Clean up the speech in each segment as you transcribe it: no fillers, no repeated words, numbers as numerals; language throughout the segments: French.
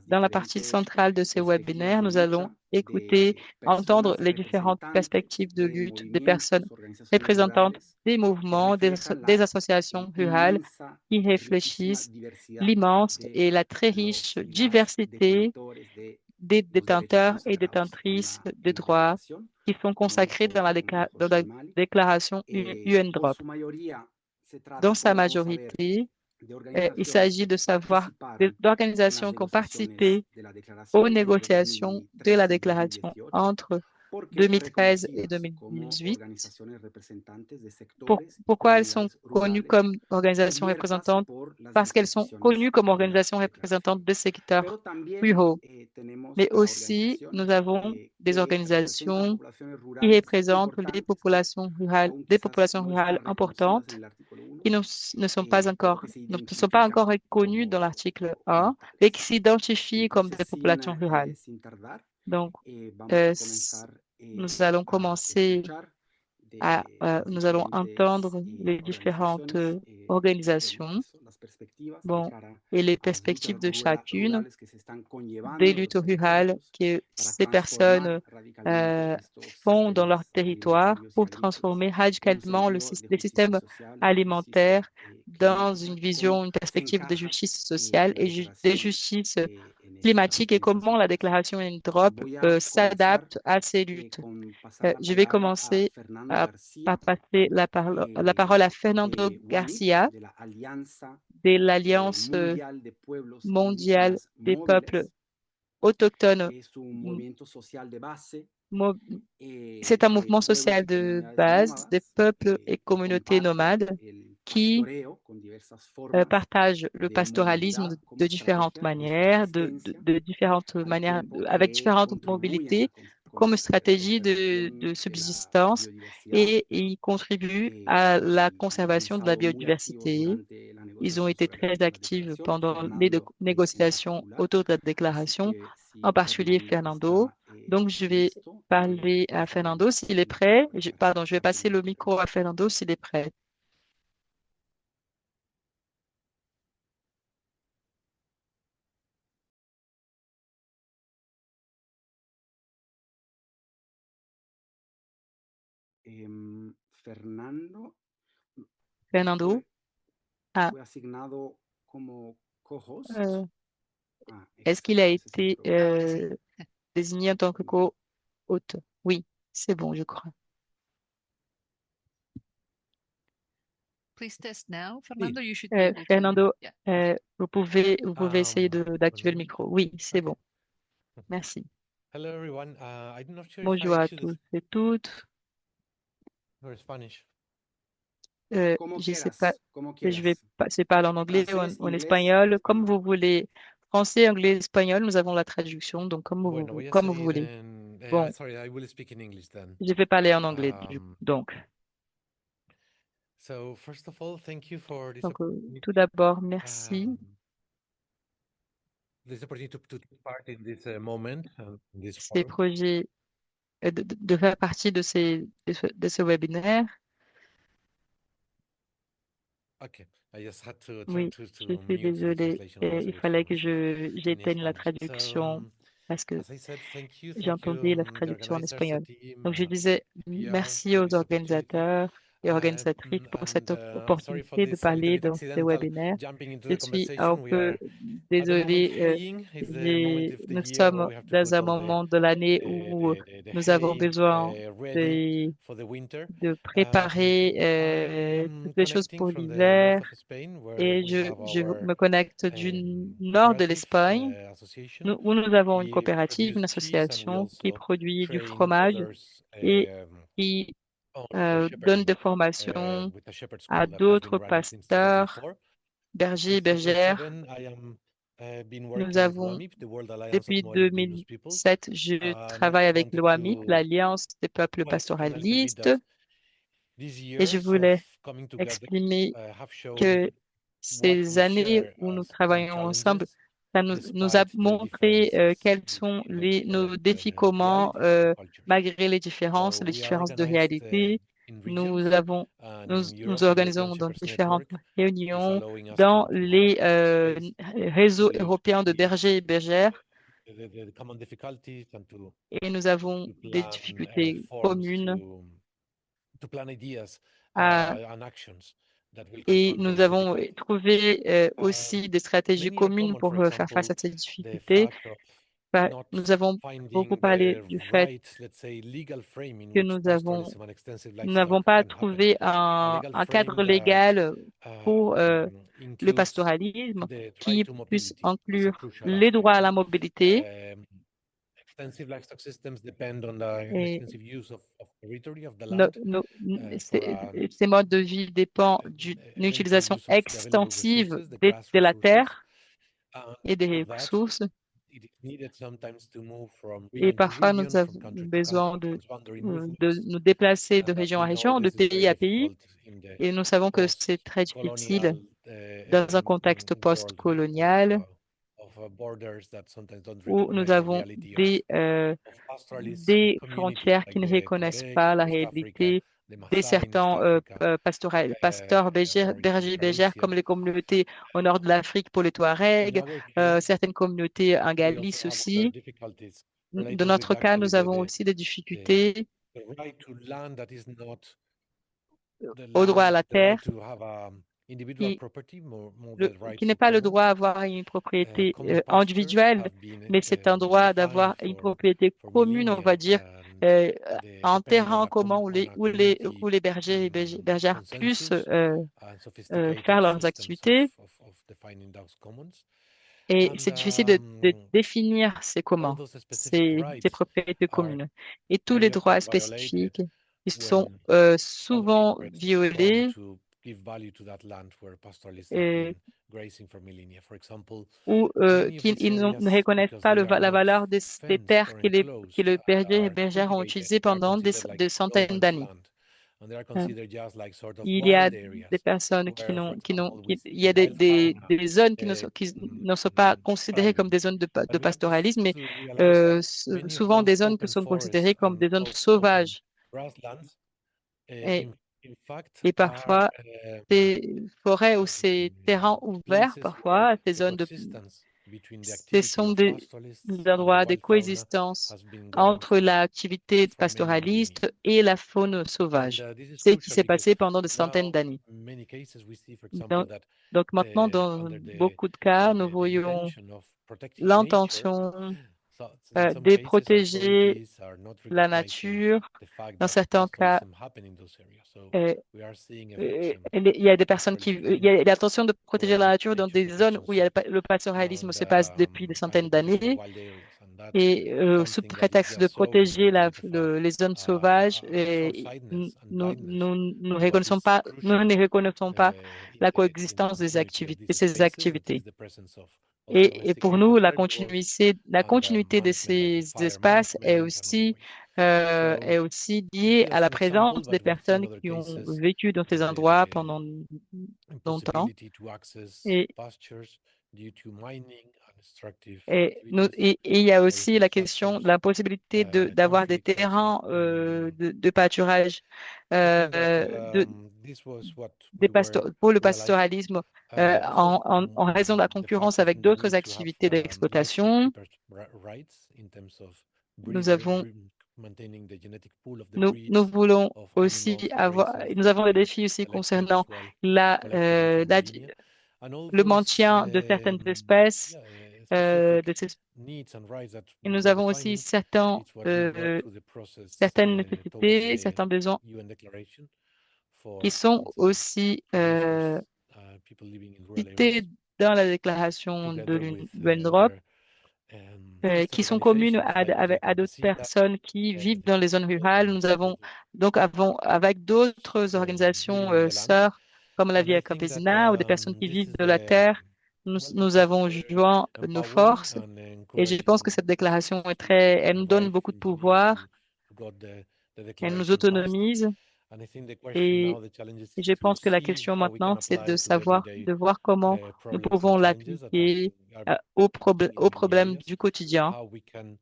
dans la partie centrale de ces webinaires, nous allons écouter, entendre les différentes perspectives de lutte des personnes représentantes des mouvements, des associations rurales qui réfléchissent l'immense et la très riche diversité des détenteurs et détentrices de droits qui sont consacrés dans la déclaration UNDROP. Dans sa majorité, il s'agit de savoir d'organisations qui ont participé aux négociations de la déclaration entre 2013 et 2018. Pourquoi elles sont connues comme organisations représentantes? Parce qu'elles sont connues comme organisations représentantes des secteurs ruraux. Mais aussi, nous avons des organisations qui représentent des populations rurales importantes qui ne sont pas encore reconnues dans l'article 1, mais qui s'identifient comme des populations rurales. Donc, nous allons commencer nous allons entendre les différentes organisations, bon, et les perspectives de chacune des luttes rurales que ces personnes font dans leur territoire pour transformer radicalement les systèmes alimentaires dans une vision, une perspective de justice sociale et de justice climatique et comment la déclaration UNDROP s'adapte à ces luttes. Je vais commencer à, par passer la parole à Fernando Garcia de l'Alliance mondiale des peuples autochtones. Mo- C'est un mouvement social de base des peuples et communautés nomades qui partagent le pastoralisme de différentes manières, de différentes manières, avec différentes mobilités comme stratégie de subsistance et ils contribuent à la conservation de la biodiversité. Ils ont été très actifs pendant les négociations autour de la déclaration, en particulier Fernando. Donc, je vais parler à Fernando s'il est prêt. Pardon, je vais passer le micro à Fernando s'il est prêt. Fernando, ah, euh, est-ce qu'il a été désigné en tant que co-hôte? Oui, c'est bon, je crois. Oui. Fernando, vous pouvez essayer d'activer le micro. Oui, c'est bon. Merci. Hello everyone. I'm not sure if Bonjour I à should tous et toutes. Spanish. Je sais pas, je vais passer parler en anglais ou en espagnol, comme vous voulez. Français, anglais, espagnol, nous avons la traduction, donc Bueno, voy a comme vous seguir voulez. en. Bon, Sorry, I will speak in English then. je vais parler en anglais, Um, donc. so first of all, thank you for this Donc, opportunity. tout d'abord, merci. This opportunity to take part in this moment, in this Ces forum. projets, de faire partie de ce webinaire. Okay, I just had to turn Oui, je to suis mute the désolée. translation. I was a Il bit fallait que confused in j'éteigne la Spanish. So, traduction parce que as I said, thank you, j'entendais la the traduction en organizers, the espagnol. team, Donc, je disais PPR merci for aux this opportunity. organisateurs et organisatrices pour cette Sorry for opportunité de this a little parler bit dans ce accidental webinaire. jumping into Je the suis un conversation. We peu are at the moment désolée. haying. It's the moment of the Nous year where sommes we have to dans put un all moment de l'année où the nous avons hay besoin ready de, for the winter. de préparer I am toutes les choses connecting pour from the north l'hiver. of Spain where Et we have je our me connecte du nord de cooperative l'Espagne, association. où nous avons une We coopérative, produce une cheese and we association qui also produit du train fromage others et qui on donne shepherding des formations with a shepherd à school that has been d'autres running since pasteurs, 2004. bergers et Since bergères. 2007, I am been Nous working with avons, WAMIP, the World Alliance of depuis Noel Indigenous Peoples, 2007, je and I travaille just avec wanted l'OAMIP, to l'Alliance des peuples explain a little bit pastoralistes, that these et je years of voulais coming together exprimer have shown que what ces we années share où nous as travaillons ensemble, challenges, ça nous a despite the montré differences quels sont between the nos different défis communs, realities and cultures. malgré So les we are différences de organized réalité. in Nous regions. avons, And nous, in nous Europe, the organisons European dans Shepherds différentes Network is réunions allowing us dans to have les space réseaux to européens de bergers et bergères the common difficulties and et nous avons to des plan difficultés forms communes to plan ideas à, and actions that will et confront nous those avons difficulties. trouvé aussi des stratégies Many are communes common, pour for faire face example, à ces the difficultés. fact of not Nous avons beaucoup finding parlé the du fait right, let's say, legal frame in que which pastoralism and extensive nous livestock n'avons pas can happen. trouvé A legal un cadre frame that légal pour le includes pastoralisme the right qui to puisse mobility as a inclure crucial les droits aspect. à la mobilité. Um, Extensive livestock systems depend on the Et extensive use of territory of the no- land no- for an ces modes de vie dépendent d'une eventual utilisation use of the available extensive resources, the grass de la resources. terre And et des for that, ressources. it is needed sometimes to move from Et region to parfois, nous region, avons from country to besoin country, transboundary de movements. nous déplacer de And as région we à know, région, de this is very pays à pays. difficult in the Et nous savons que c'est très difficile post-colonial dans un contexte world of, post-colonial borders that sometimes don't où nous recognize the avons reality des of pastoralist des communities frontières like qui ne the reconnaissent Tuareg pas in la West Africa, réalité the des Maasai in East certains Africa, pasteurs or in bergers Central bergères Asia. comme les communautés au nord de l'Afrique pour les In Touaregs, other case, certaines communautés en they also Galice have other aussi. difficulties Dans related with notre cas, actually nous avons aussi des the, difficultés the right to land that is not au droit à la the right terre to have individual qui, property, more the qui rights n'est to pas le droit commons. à avoir une propriété Common pastures individuelle, have been mais c'est un droit defined d'avoir une propriété for commune, on millennia, va dire, and euh, they un depend on terrain commun on a où community les bergers et bergères puissent consensus and faire sophisticated leurs systems activités. of defining those commons. Et And c'est difficile de définir ces all communs, those specific ces rights propriétés are communes. Et tous les very droits often violated spécifiques, ils sont when other souvent interests come violés to give value to that land where pastoralists have et, been grazing for millennia. For example, ou many of qui these ne areas, reconnaissent because pas they are la not valeur des fenced terres or que enclosed les and bergers et are bergères ont cultivated, utilisées they are pendant considered like des no centaines man's d'années. land. And they are Euh, considered just like sort of Il y a wild areas des personnes where, for example, il y with a wild fauna, des zones uh, qui mm, ne sont pas considérées comme thriving. des zones But de we have pastoralisme, mais to realize that many of souvent those des zones qui open sont forests considérées comme and des zones open sauvages. grasslands, Et, in fact, et are parfois, ces forêts ou ces terrains ouverts, places where parfois, ces the zones coexistence between the ce activity sont of pastoralists des and the endroits de wild fauna coexistence has been going entre l'activité for many millennia. pastoraliste et la faune And sauvage. this is C'est ce qui crucial s'est because passé pendant des centaines now, d'années. in many cases, we see, for example, Donc, that donc maintenant, dans under beaucoup de cas, nous the voyons intention of protecting nature, l'intention so in some de cases, protéger authorities are not la recognizing nature. the fact Dans that certains cas, pastoralism happen in those areas. So euh, we are seeing eviction il y a of des personnes pastoralist il y a communities l'intention de protéger la for nature dans nature des zones protection où il y a sake le pastoralisme and se passe depuis des the centaines protection of d'années. wild areas. And that's Et sous something that is prétexte de just so protéger important with the fact les zones sauvages, short-sightedness and blindness that is nous crucial ne reconnaissons pas la in the coexistence continuity of de these ces spaces, that is activités. the presence of also Et pour nous, domesticated herbivores la and continuité de management like ces fire espaces management and other ways. est So aussi this liée is à just la an example, présence des but we have seen personnes other qui ont cases vécu dans ces of endroits the pendant longtemps. impossibility to access Et, pastures due to mining and extractive activities, et il y a aussi tourism la question de structures, la possibilité d'avoir des conflicts also. terrains de pâturage I think that de, this was what we were pour le realizing. pastoralisme Also, en raison de la the fact concurrence of avec the d'autres need to have activités livestock d'exploitation. keepers rights in terms of Nous avons maintaining the genetic pool of the breeds Nous voulons of aussi animals, avoir, races nous that have avons des been défis aussi selected concernant as well la, collectively for millennia, and all le those maintien de certaines espèces. yeah, euh, de specific ces- needs and rights that et we nous were avons aussi defining. It's what we brought to the process certaines towards nécessités, the certains besoins UN Declaration qui for sont Indigenous aussi resource people living in rural cités areas, dans la déclaration de together with l'UNDROP, trusted qui sont communes organizations like the à d'autres CETA, personnes qui vivent the dans les zones rurales. Nous all avons donc avec d'autres organisations living in the land. sœurs comme la And I Via think that Campesina ou des personnes qui this vivent is de la the terre. well, this Nous was avons joint nos empowering forces and et je pense que encouraging cette déclaration est elle nous donne revive beaucoup de engineers pouvoir, to got the elle nous declaration passed. autonomise And I think the question et now, the challenge is je to pense que la see question how we can maintenant, c'est apply it to the everyday de voir comment nous problems and pouvons challenges that l'appliquer are aux happening in aux many problèmes areas, du quotidien how we can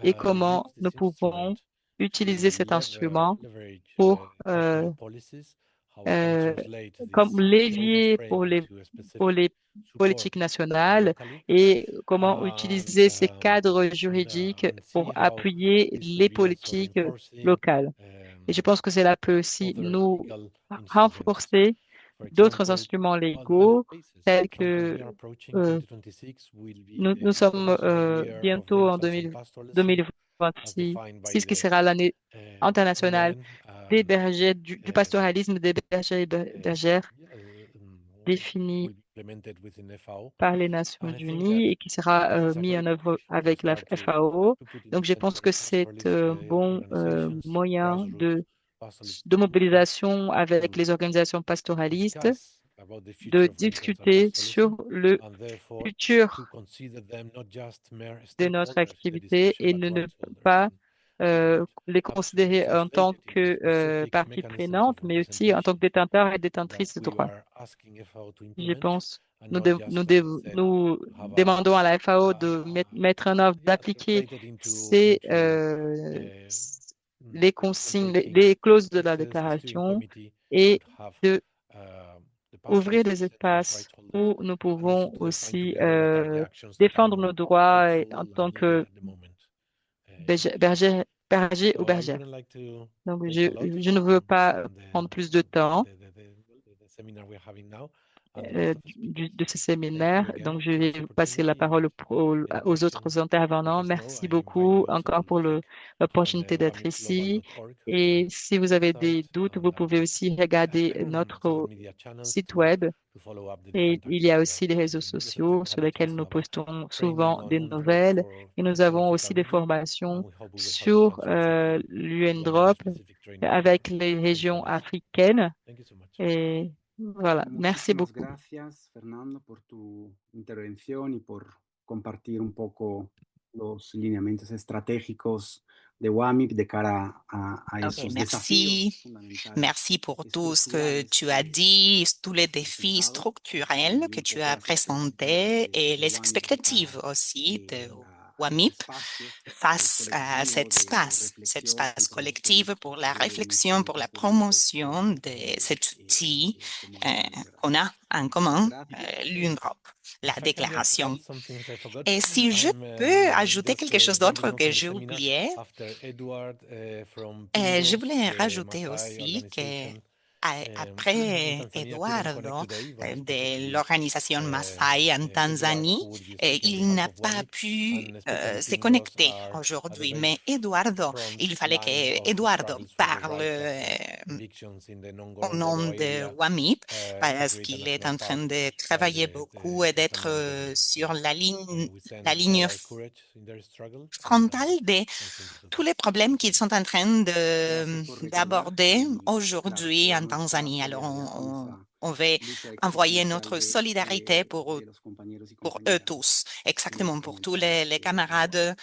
et use comment nous this pouvons instrument utiliser cet instrument leverage pour national policies, how we can euh, translate comme this broader levier frame to a pour specific les support politiques nationales locally, et comment and utiliser ces cadres juridiques pour see how appuyer this could les be also politiques reinforcing locales. Et je pense que cela peut aussi other nous legal instruments. renforcer For d'autres example, instruments on other légaux bases. For tels example, que we are approaching euh, 2026 will be nous the sommes International Year of bientôt en Mental and Pastoralism, as 2026, defined by qui the sera l'année internationale UN. des bergers, du Um, pastoralisme des bergers et bergères yeah, définie will be implemented within FAO. par les Nations And I think that Unies et qui sera this is a mis en great œuvre opportunity to avec la start FAO. to put in the Donc, je pense center que c'est pastoralist un bon organizations, moyen grassroots pastoralist de movements, mobilisation avec to les organisations pastoralistes, discuss about the de future of mental and discuter pastoralism, sur le and therefore to futur consider them not just mere de notre stakeholders in the activité discussion, et but ne rights holders. pas And this would les have to be considérer en tant translated into que specific partie mechanisms of prenante, mais aussi en tant representation que détenteurs et that détentrices de we droits. are asking FAO to Je implement, pense, and not just, as I said, nous to have demandons à la FAO de uh, mettre en œuvre, yeah, d'appliquer translated ces, uh, les consignes, representing les clauses de la spaces. The steering déclaration committee et would have de the ouvrir pastoralist des representatives, espaces rights holders, où nous and also pouvons to define aussi together what are the actions that are défendre more nos droits en helpful and tant needed que at the moment in the country. berger ou So I bergère. wouldn't like to Donc, take a lot je ne veux pas from prendre plus de temps the seminar we're having now and the rest of the speakers. de ce Thank you séminaire. again Donc, je for vais this passer la opportunity, and parole aux anytime, autres intervenants. let us know. Merci I invite beaucoup you also encore to pour check on l'opportunité d'être ici. wamipglobal.org our Et si vous avez website des doutes, vous and pouvez aussi regarder social notre media channels site web. to follow up the Et different il y actions a we are aussi les réseaux doing. sociaux sur lesquels nous Have a postons training souvent on des UNDROP nouvelles. for Et the nous South avons Africa aussi des region, formations and we hope we will have the sur chance to check you one of the l'UNDROP specific training for avec les régions central East. africaines. Thank you so much. Et voilà, merci Muchísimas beaucoup. gracias, Fernando, por tu intervención y por compartir un poco los lineamientos estratégicos de WAMIP de cara a Ok, esos desafíos merci. fundamentales Merci pour tout ce que estructurales tu as dit, tous les has défis presentado structurels y que un tu poco as las expectativas présentés et de les WAMIP de expectatives cara aussi de a ese WAMIP espacio face à colectivo cet reflexión y espace promoción collectif pour la de réflexion, pour instrumentos la jurídicos promotion de cet outil comunitarios, ¿verdad? qu'on a en Muchísimas commun, gracias. l'UNROP, la If I can just add déclaration. some things I forgot, Et si je I'm peux ajouter just quelque chose d'autre rounding off que the j'ai seminar oublié, after Edward from je Pingo, voulais the rajouter Maasai aussi que organization in après Tanzania, couldn't connect Eduardo today, but de specifically l'organisation Maasai en Edward, Tanzanie, who will be speaking on il n'a behalf of pas WAMIP, pu and especially se Pingos connecter are at the aujourd'hui. very Mais Eduardo, front il fallait line que of Eduardo struggles for the parle rights after evictions in the au nom Ngorongoro de area WAMIP to parce create a qu'il est national en train park de by travailler beaucoup the et d'être Tanzanian government. sur So we la send ligne all our courage in their struggle, and frontale de thank you so tous much. les problèmes Thank you qu'ils very sont much. en train Gracias por recordar d'aborder y claro, aujourd'hui toda en nuestra Tanzanie. Alors, solidaridad con esa on va lucha envoyer existencial notre solidarité de los compañeros y pour eux compañeras tous, exactement pour en el tous país les de camarades,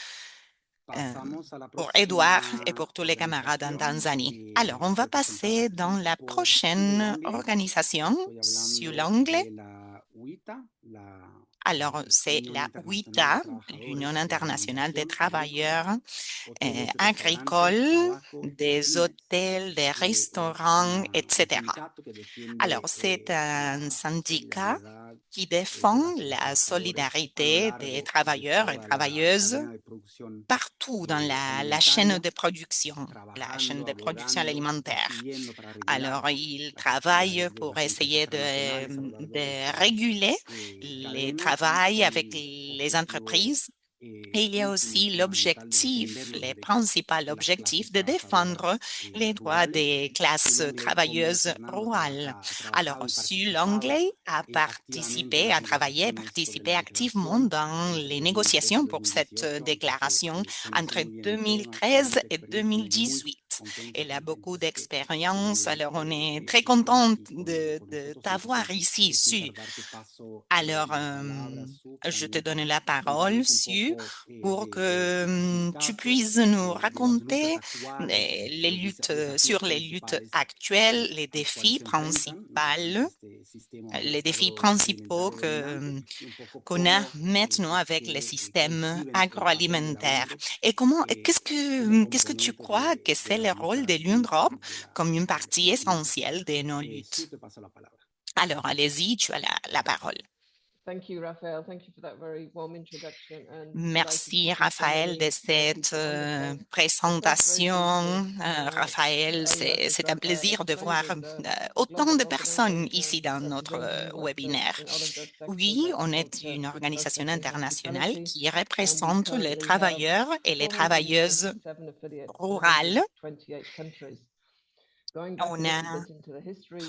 WAMI. euh, Pasamos a la pour Edouard et próxima pour tous les camarades en organización Tanzanie. Alors, on va representada passer dans aquí la por Siu prochaine Longley. organisation Estoy sur hablando l'anglais. de la UITA, la Alors, c'est Unión la Internacional de UITA, l'Union Trabajadores de la internationale des Alimentación Agrícola, travailleurs hoteles, restaurantes, agricoles, tabaco y des pymes. hôtels, des Es restaurants, un etc. sindicato que Alors, defiende c'est un la syndicat solidaridad qui de défend las y los la trabajadores a lo solidarité des largo de travailleurs et toda la travailleuses cadena de producción partout dans la chaîne alimentaria, de production, la chaîne trabajando, de production abogando, alimentaire. incidiendo para regular Alors, il las travaille actividades de pour las empresas essayer transnacionales a lo largo de de esta réguler les cadena y travails con avec el les objetivo entreprises. Et il y a último y aussi fundamental de l'objectif, defender los les derechos principal de las objectifs clases de défendre trabajadoras les droits rurales. des Sue classes Longley, como travailleuses Fernando, rurales. ha Alors, trabajado y Sue participado Langley a activamente en participé, las a travaillé, negociaciones sobre participé la activement declaración dans entre les 2013 y négociations pour cette 2018, o sea déclaration que conoce entre muy bien el tema, tiene 2013 mucha et experiencia y muy 2018. experte. Elle a beaucoup d'expérience, alors on est très contente de t'avoir ici, Sue. Alors, je te donne la parole, Sue, pour que tu puisses nous raconter les luttes, sur les luttes actuelles, les défis principaux qu'on a maintenant avec le système agroalimentaire. Et qu'est-ce que tu crois que c'est le rôle de l'UNDROP comme une partie essentielle de nos luttes? Alors, allez-y, tu as la parole. Merci, Raphaël, de cette présentation. Raphaël, c'est un plaisir de voir autant de personnes ici dans notre webinaire. Oui, on est une organisation internationale qui représente les travailleurs et les travailleuses rurales.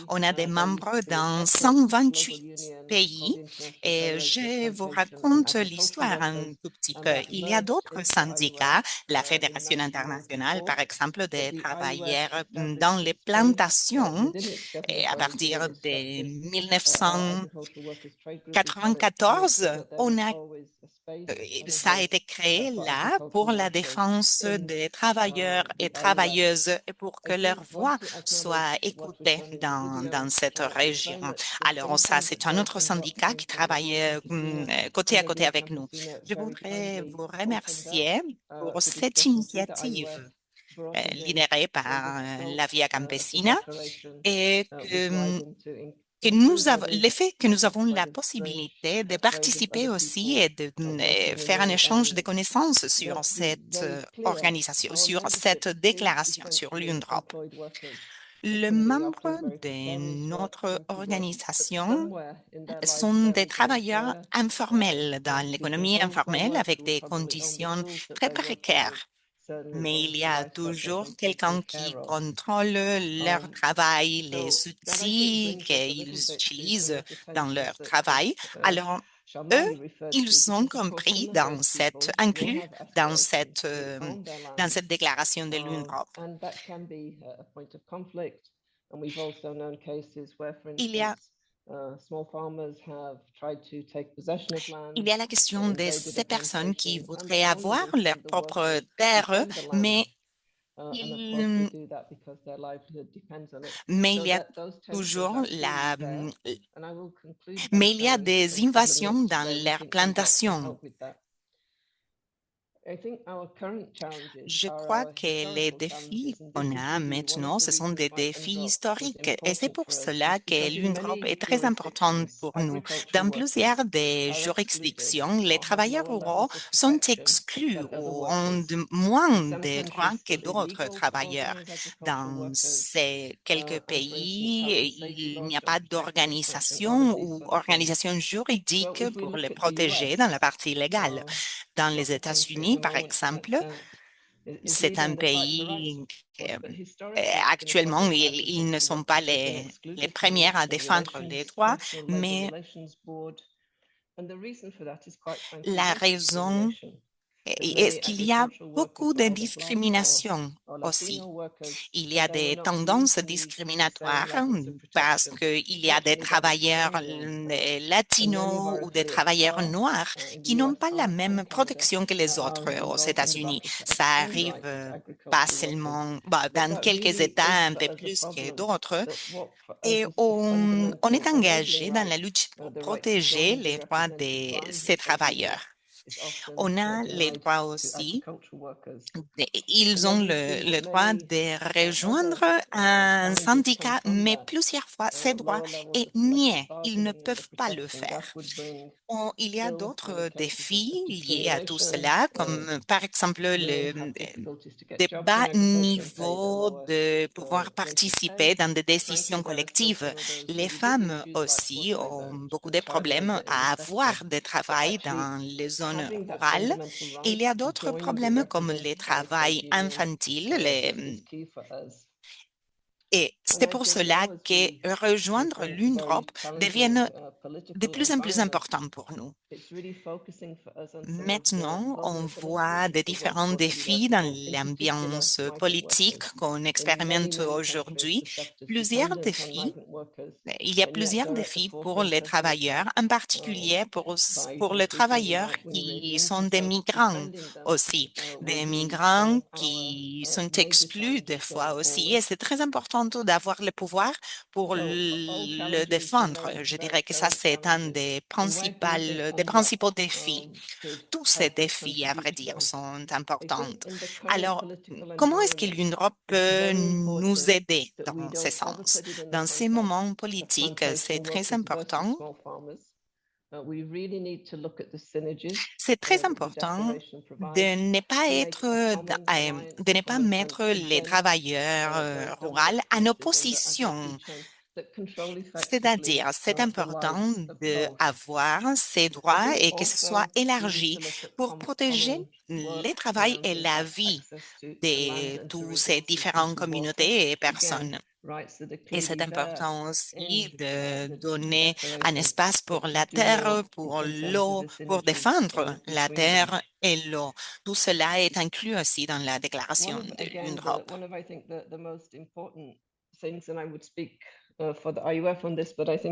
On a des membres dans 128 pays et je vous raconte l'histoire un tout petit peu. Il y a d'autres syndicats, la Fédération internationale, par exemple, des travailleurs dans les plantations, et à partir de 1994, ça a été créé là pour la défense des travailleurs et travailleuses et pour que leur voix soit écoutée dans cette région. Alors ça, c'est un autre syndicat qui travaille côté à côté avec nous. Je voudrais vous remercier pour cette initiative lidérée par la Via Campesina et le fait que nous avons la possibilité de participer aussi et de faire un échange de connaissances sur cette organisation, sur cette déclaration, sur l'UNDROP. Les membres de notre organisation sont des travailleurs informels dans l'économie informelle avec des conditions très précaires. Mais il y a toujours quelqu'un qui contrôle leur travail, les outils qu'ils utilisent dans leur travail. Alors, eux, ils sont inclus dans cette déclaration de l'UNDROP. Il y a la question de ces personnes qui voudraient avoir leur propre terre, mais il y a toujours mais il y a des invasions dans leurs plantations. Je crois que les défis qu'on a maintenant, ce sont des défis historiques et c'est pour cela que l'UNDROP est très importante pour nous. Dans plusieurs des juridictions, les travailleurs ruraux sont exclus ou ont moins de droits que d'autres travailleurs. Dans ces quelques pays, il n'y a pas d'organisation ou organisation juridique pour les protéger dans la partie légale. Dans les États-Unis, par exemple, c'est un pays actuellement, ils ne sont pas les premiers à défendre les droits, mais la raison est qu'il y a beaucoup de discrimination aussi. Il y a des tendances discriminatoires parce qu'il y a des travailleurs latinos ou des travailleurs noirs qui n'ont pas la même protection que les autres aux États-Unis. Ça arrive pas seulement dans quelques États un peu plus que d'autres. Et on est engagé dans la lutte pour protéger les droits de ces travailleurs. On a les droits aussi. Ils ont le droit de rejoindre un syndicat, mais plusieurs fois, ces droits est nié. Ils ne peuvent pas le faire. Il y a d'autres défis liés à tout cela, comme par exemple le bas niveau de pouvoir participer dans des décisions collectives. Les femmes aussi ont beaucoup de problèmes à avoir des travail dans les zones rurales. Et il y a d'autres problèmes comme le travail infantile. Et c'est pour cela que rejoindre l'UNDROP devient de plus en plus important pour nous. Maintenant, on voit des différents défis dans l'ambiance politique qu'on expérimente aujourd'hui. Plusieurs défis. Il y a plusieurs défis pour les travailleurs, en particulier pour les travailleurs qui sont des migrants aussi, des migrants qui sont exclus des fois aussi. Et c'est très important d'avoir le pouvoir pour le défendre. Je dirais que ça, c'est un des principaux défis. Tous ces défis, à vrai dire, sont importants. Alors, comment est-ce que l'Europe peut nous aider dans ce sens? Dans ces moments politiques, c'est très important. C'est très important de ne pas de ne pas mettre les travailleurs ruraux en opposition. C'est-à-dire, c'est important d'avoir ces droits et que ce soit élargi pour protéger le travail et la vie de toutes ces différentes communautés et personnes. Et c'est important aussi de donner un espace pour la terre, pour l'eau, pour défendre la terre et l'eau. Tout cela est inclus aussi dans la déclaration de l'UNRWA.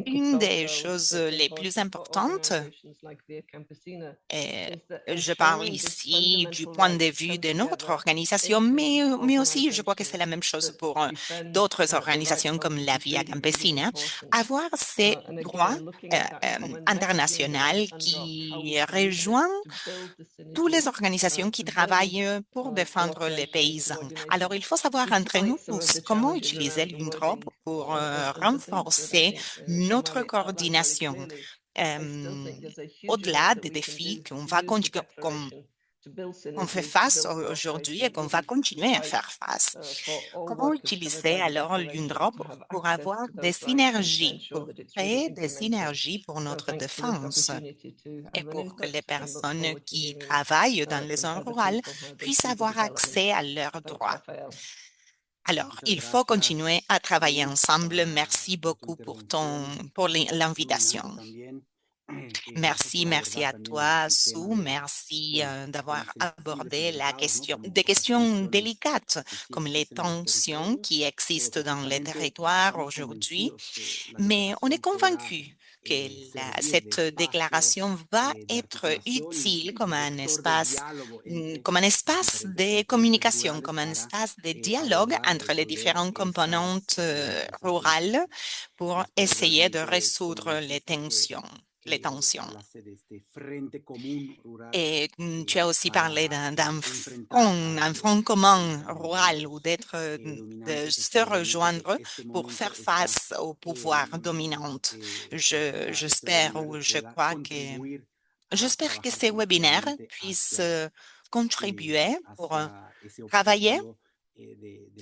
Une des choses les plus importantes, et je parle ici du point de vue de notre organisation, mais aussi je crois que c'est la même chose pour d'autres organisations comme la Via Campesina, avoir ces droits internationaux qui rejoignent toutes les organisations qui travaillent pour défendre les paysans. Alors, il faut savoir entre nous tous comment utiliser l'UNDROP pour renforcer notre coordination. Au-delà des défis qu'on fait face aujourd'hui et qu'on va continuer à faire face. Comment utiliser alors l'UNDROP pour avoir des synergies, pour créer des synergies pour notre défense et pour que les personnes qui travaillent dans les zones rurales puissent avoir accès à leurs droits? Alors, il faut continuer à travailler ensemble. Merci beaucoup pour l'invitation. Merci à toi, Sue. Merci d'avoir abordé des questions délicates comme les tensions qui existent dans les territoires aujourd'hui. Mais on est convaincu que cette déclaration va être utile comme un espace de communication, comme un espace de dialogue entre les différentes composantes rurales pour essayer de résoudre les tensions. Et tu as aussi parlé un front commun rural ou de se rejoindre pour faire face au pouvoir dominant. J'espère ou j'espère que ces webinaires puissent contribuer pour travailler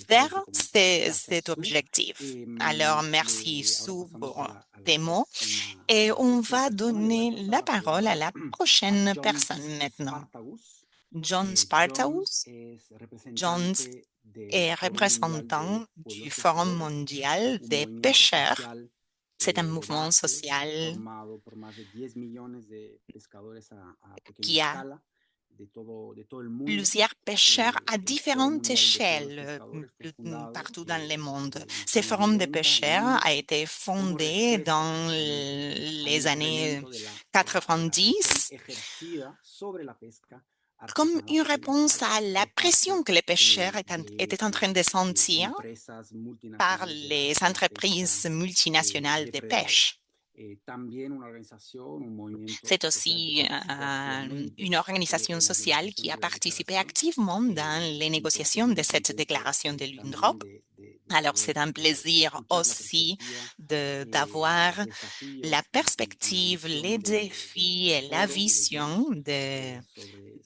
vers cet objectif. Alors, merci Sue pour tes mots. Et on va donner la parole à la prochaine personne maintenant. John Spartaus. John est représentant du Forum mondial des pêcheurs. C'est un mouvement social qui a plusieurs pêcheurs à différentes échelles partout dans le monde. Ce forum de pêcheurs a été fondé dans les années 90 comme une réponse à la pression que les pêcheurs étaient en train de sentir par les entreprises multinationales de pêche. C'est aussi une organisation sociale qui a participé activement dans les négociations de cette déclaration de l'UNRWA. Alors, c'est un plaisir aussi d'avoir la perspective, les défis et la vision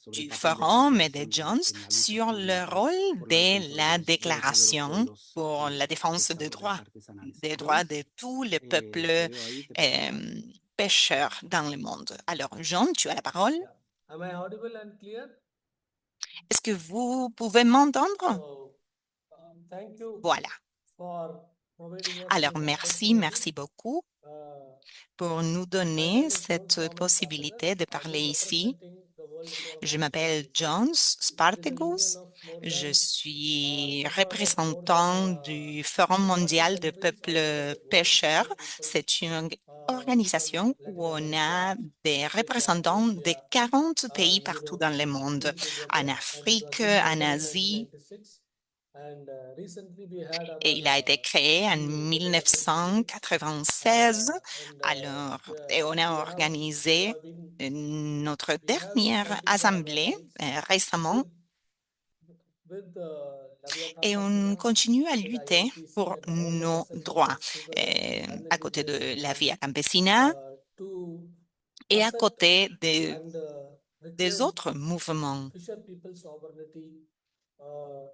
du forum et de Jones sur le rôle de la déclaration pour la défense des droits de tous les peuples pêcheurs dans le monde. Alors, Jean, tu as la parole. Am I audible and clear? Est-ce que vous pouvez m'entendre? So, thank you Voilà. for providing us Alors, this merci opportunity. beaucoup Uh, pour nous My donner name is John cette Spartacus. possibilité de I'll parler be ici. representing the World Je Economic m'appelle Organization. John It is a union Spartacus. of more Je than suis support of more than représentant du Forum 40 mondial de countries all over peuples the world, pêcheurs. fisher people C'est une from organisation Latin où on America, a des Africa, représentants de Asia, 40 pays and partout Europe, dans le monde, team together, en and it was Afrique, initiated en in Asie. 1996. And recently we had Et our il a été créé en annual general assembly meetings. 1996. And Alors, et on a we organisé have been notre we have been dernière fighting for our assemblée rights récemment with Leviathan et on Campina, continue à with lutter IIPC, pour and all the nos vessel droits captains together à côté unlimited de la Via and Campesina to et à assert côté and des reclaim autres mouvements fisher people sovereignty uh,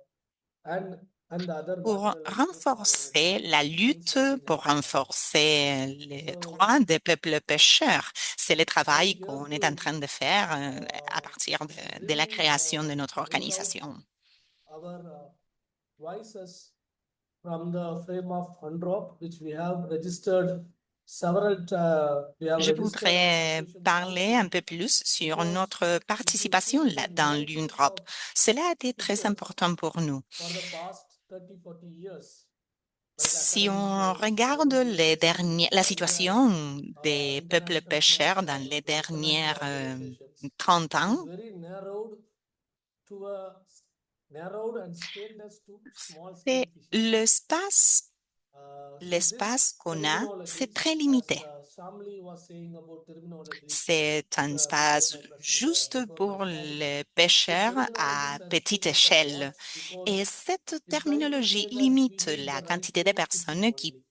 and the other pour marginalized group renforcer sovereignty la since lutte, pour 1997. renforcer les So droits des peuples pêcheurs. C'est le I am travail here qu'on est en to train de faire à partir de la création de notre bring out organisation. our voices from the frame of UNDROP, which we have registered several. We have Je registered our voudrais association parler un formally peu plus sur because notre if you participation see the dans mindset l'UNDROP. of Cela a été très fishers important pour nous. for the past 30-40 years, by the Si on academicians, by regarde the bureaucracy, la by the situation des peuples international pêcheurs dans platforms, les the international dernières organizations, 30 it ans, is very narrowed to a narrowed and scaled us to small scale c'est fishers. So this l'espace qu'on a, c'est terminologies, très as limité. Shamli was saying about terminologies C'est un before espace before my juste pour slide, les the pêcheurs terminologies à are still petite not a échelle. lot because Et cette we try to terminologie say that we limite need la the right quantité de to fishing personnes qui only,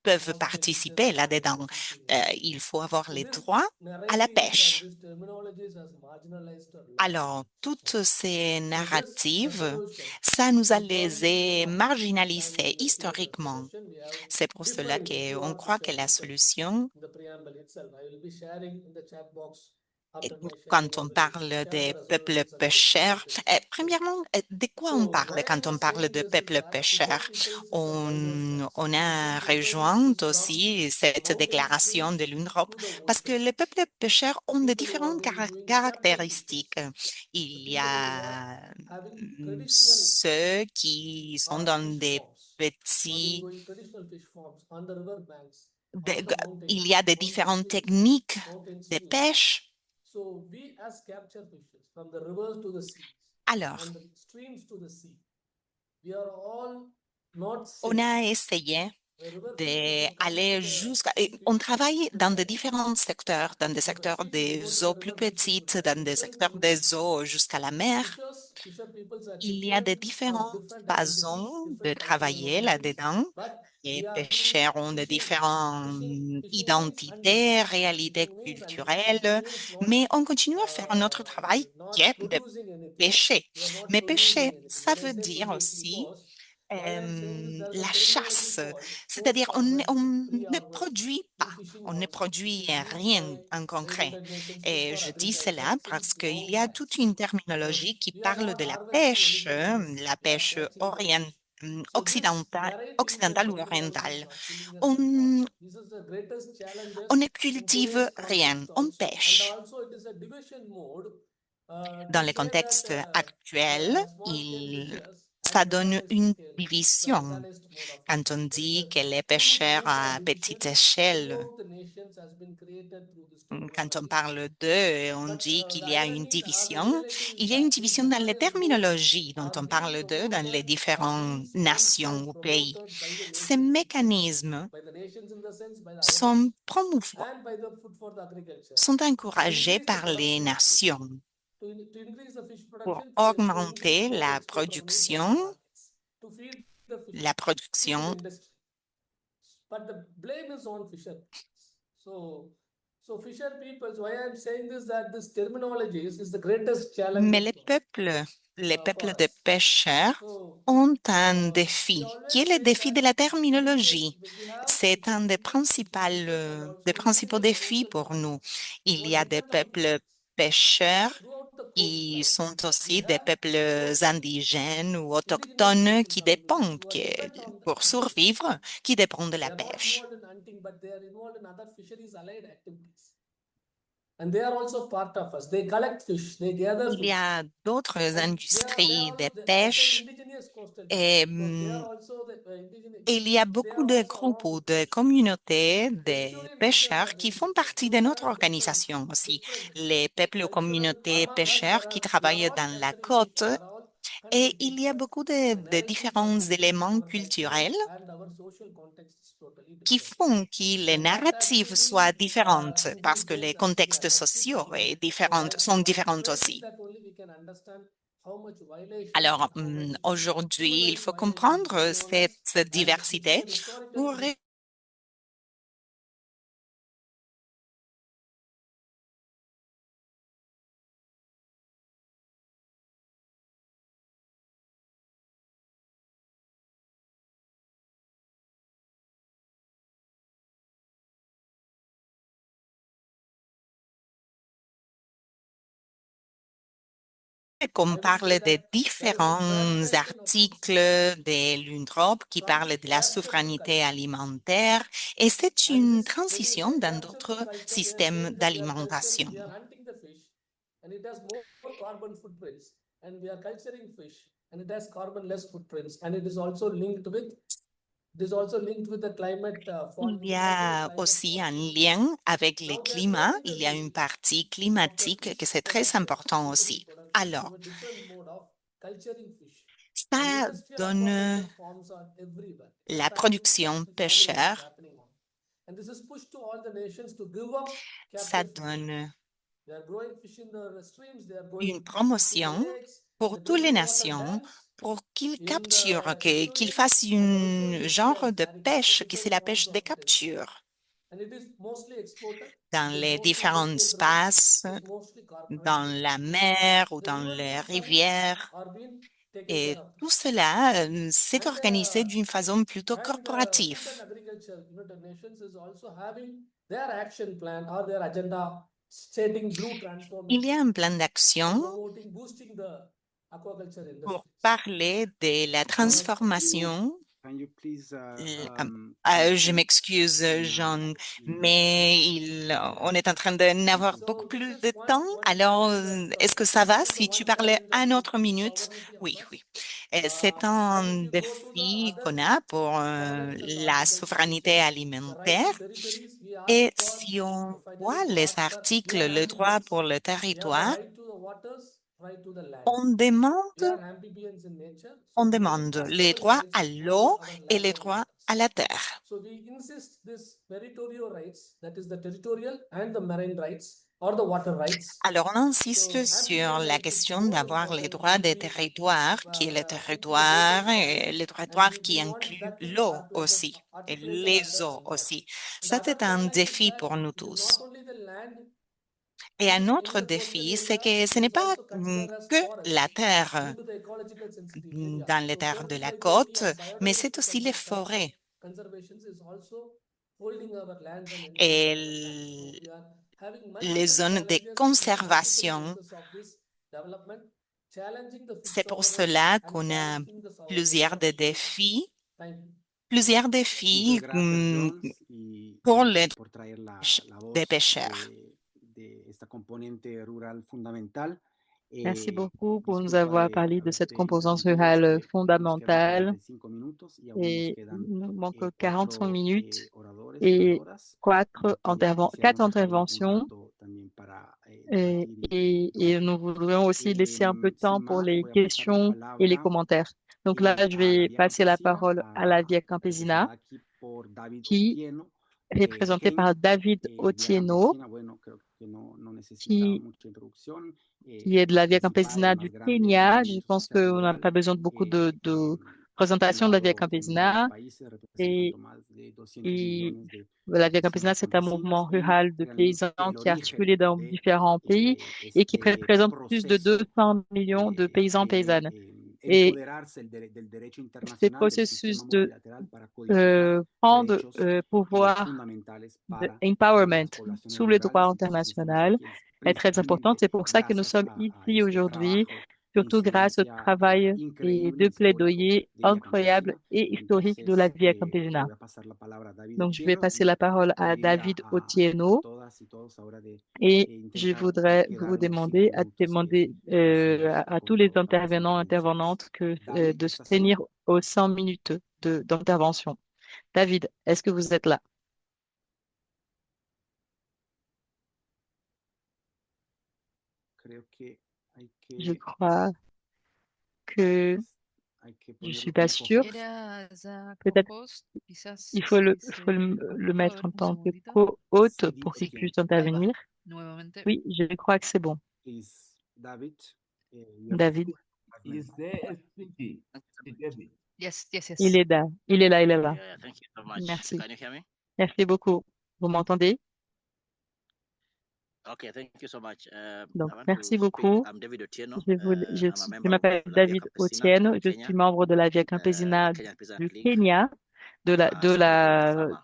peuvent not the participer business of là-dedans. fishing. Il faut avoir So les these droits à la narratives and pêche. these terminologies has marginalized a lot. Alors, toutes ces So this narratives, resolution, ça nous a in terms of les what we have in marginalisés the previous historiquement. resolution, we have C'est pour cela defined who qu'on are croit fisher que la people solution, in the preamble itself. I will be sharing in the chat box after my sharing. quand I on will parle share des the peuples resolutions and the pêcheurs, interpretations. premièrement, de quoi on So parle why I quand am on parle saying de this is peuples that fisher pêcheurs? peoples is a wider sense. On Fisher a peoples rejoint is from aussi cette mountain déclaration de streams l'UNROP to the parce que ocean. les peuples pêcheurs ont de People who have différentes been doing capture caractéristiques. fisheries. The Il y people who are a having traditional ceux qui sont dans fish des farms, who have been petits going traditional fish farms on the river banks, de- on the il y mountains, a des on the différentes streams, techniques mountain de streams. pêche. So we as capture fishers from the rivers to the seas Alors, and the streams to the sea, we are all not on safe. a essayé The river fish people come to d'aller the jusqu'à... sea On fish travaille dans de fishery. différents secteurs, dans des So the secteurs sea, they go to des the eaux plus river fish petites, fishery, dans des different secteurs communities. des eaux jusqu'à la mer. Fisher peoples are Il y a de different, have différentes different identities, façons de different cultural travailler motifs, là-dedans. but Les we are pêcheurs ont de différentes fishing means hunting. identités, réalités Fishing means hunting. Fishing culturelles, means mais on continue à faire notre travail qui not est de producing anything. pêcher. We are not Mais pêcher, producing anything. ça When I veut say dire produce, aussi because why I am saying this, there is a la terminology chasse, called c'est-à-dire on post-harvest ne pre-harvest produit pas, e-fishing on ne concept, which produit is used rien by en the concret. United Nations Food Et for je dis Agriculture cela since parce qu'il long y a back. toute une terminologie qui We are parle not de harvesting anything in this. la We are pêche catching the fish. So this narrative and occidentale ou terminologies orientale. are killing us a lot. On, This is the greatest on challenges ne in cultive today's rien, context on also. And pêche. also it is a division mode Dans to le say that contexte actuel, small scale fishers ça and donne mechanized une scale, the division. mechanized mode of Quand fishing. on There is dit a que les huge pêcheurs meta à petite division échelle, throughout the nations has been created through this quand on terminology. parle d'eux, on But dit the qu'il y a une irony or the division. reality is Il y a une that these division dans les mechanized modes terminologies dont are on being parle d'eux dans les promoted or being différentes sponsored nations and ou pays. promoted by the Ces nations itself, mécanismes by the nations in the sense by the sont, IMF and by the Food for the Agriculture sont to encouragés increase the par les production of fish. nations To increase the fish pour production to increase augmenter more export revenue for the markets, to feed the la fishing production. industry. But the blame is on fisher. So fisher peoples, why I am saying this, that this terminology is the greatest Mais challenges les for peuples de us. pêcheurs So ont un we défi, qui est always le say défi de that la we terminologie. have C'est un des fisher peoples and des also principaux indigenous défis community pour nous. members Il who y are a des dependent on peuples fishers pêcheurs throughout the qui sont aussi des peuples indigènes ou autochtones qui dépendent, pour survivre, qui dépendent de la They are not pêche. involved in hunting, but they are involved in other fisheries allied activities. And they are also part of us. They collect fish, they gather Il y fish. a d'autres And industries de I said pêche indigenous coastal et, because they are also the indigenous. il y a They beaucoup are de also groupes along ou with de fish. communautés de Territorial features pêcheurs are qui very font different. partie de You notre have organisation aussi. different Les peuples ou cultural. communautés Among us, pêcheurs qui we are travaillent all dans la cultural côte. people. We are all Et hunting il y a people. beaucoup Our de narratives are différents different. éléments Our cultural culturels and our social context is totally qui different. font que les And that has narratives to soient be différentes parce que integrated les and to be contextes adapted sociaux sont by différents integrating aussi. that only we can understand how much violation Alors, and how much aujourd'hui, human il rights faut violation is comprendre going on us. cette And this is diversité an historically pour qu'on parle de différents articles de l'UNDROP qui parlent de la souveraineté alimentaire et c'est une transition dans d'autres systèmes d'alimentation. We are hunting the fish and it has more carbon footprints, and we are culturing fish and it has carbon less footprints, and it is also linked with the climate Il y a aussi un lien avec le climat. Il y a une partie climatique que c'est très important aussi. Alors, ça donne la production pêcheur. Ça donne une promotion pour toutes les nations pour qu'ils capturent, qu'ils fassent un genre de pêche qui c'est la pêche de capture dans les différents espaces, dans la mer ou dans les rivières. Et tout cela s'est organisé d'une façon plutôt corporative. Il y a un plan d'action pour parler de la transformation. Je m'excuse, Jean, mais on est en train d'avoir beaucoup plus de temps. Alors, est-ce que ça va si tu parlais une autre minute? Oui, oui. C'est un défi qu'on a pour la souveraineté alimentaire. Et si on voit les articles, le droit pour le territoire, on demande les droits à l'eau et les droits à la terre. Alors, on insiste sur la question d'avoir les droits des territoires, qui est le territoire, et le territoire qui inclut l'eau aussi, et les eaux aussi. Ça, c'est un défi pour nous tous. Et un autre défi, c'est que ce n'est pas que la terre dans les terres de la côte, mais c'est aussi les forêts. Et les zones de conservation. C'est pour cela qu'on a plusieurs défis pour les des pêcheurs. Merci beaucoup pour nous avoir parlé de cette composante rurale fondamentale. Et il nous manque 45 minutes et quatre interventions. Et nous voudrions aussi laisser un peu de temps pour les questions et les commentaires. Donc là, je vais passer la parole à la Via Campesina, qui est représentée par David Otieno, qui est de la Via Campesina du Kenya. Je pense qu'on n'a pas besoin de beaucoup de présentation de la Via Campesina. Et la Via Campesina, c'est un mouvement rural de paysans qui est articulé dans différents pays et qui représente plus de 200 millions de paysans paysannes. Et ces processus de prendre pouvoir empowerment sous le droit international est très important. C'est pour ça que nous sommes ici aujourd'hui, surtout grâce au travail et de plaidoyer incroyable et historique de la Via Campesina. Donc, je vais passer la parole à David Otieno et je voudrais vous demander à tous les intervenants, intervenantes de se tenir aux 100 minutes d'intervention. David, est-ce que vous êtes là? Je crois que je ne suis pas sûre. Peut-être il faut le mettre en tant que co-hôte pour qu'il puisse intervenir. Oui, je crois que c'est bon. David, Is there a speaking? David? Yes, yes, yes. il est là, il est là, il est là. Yeah, thank you so much. Merci. Can you hear me? Merci beaucoup. Vous m'entendez? Okay, thank you so much. Donc, I want merci to speak. beaucoup. I'm David Otieno. Je I'm a je member of m'appelle La Via David Campesina Otieno. in Je Kenya, suis membre de la Via Campesina Kenyan Peasant du League. Kenya, I'm a smallholder farmer.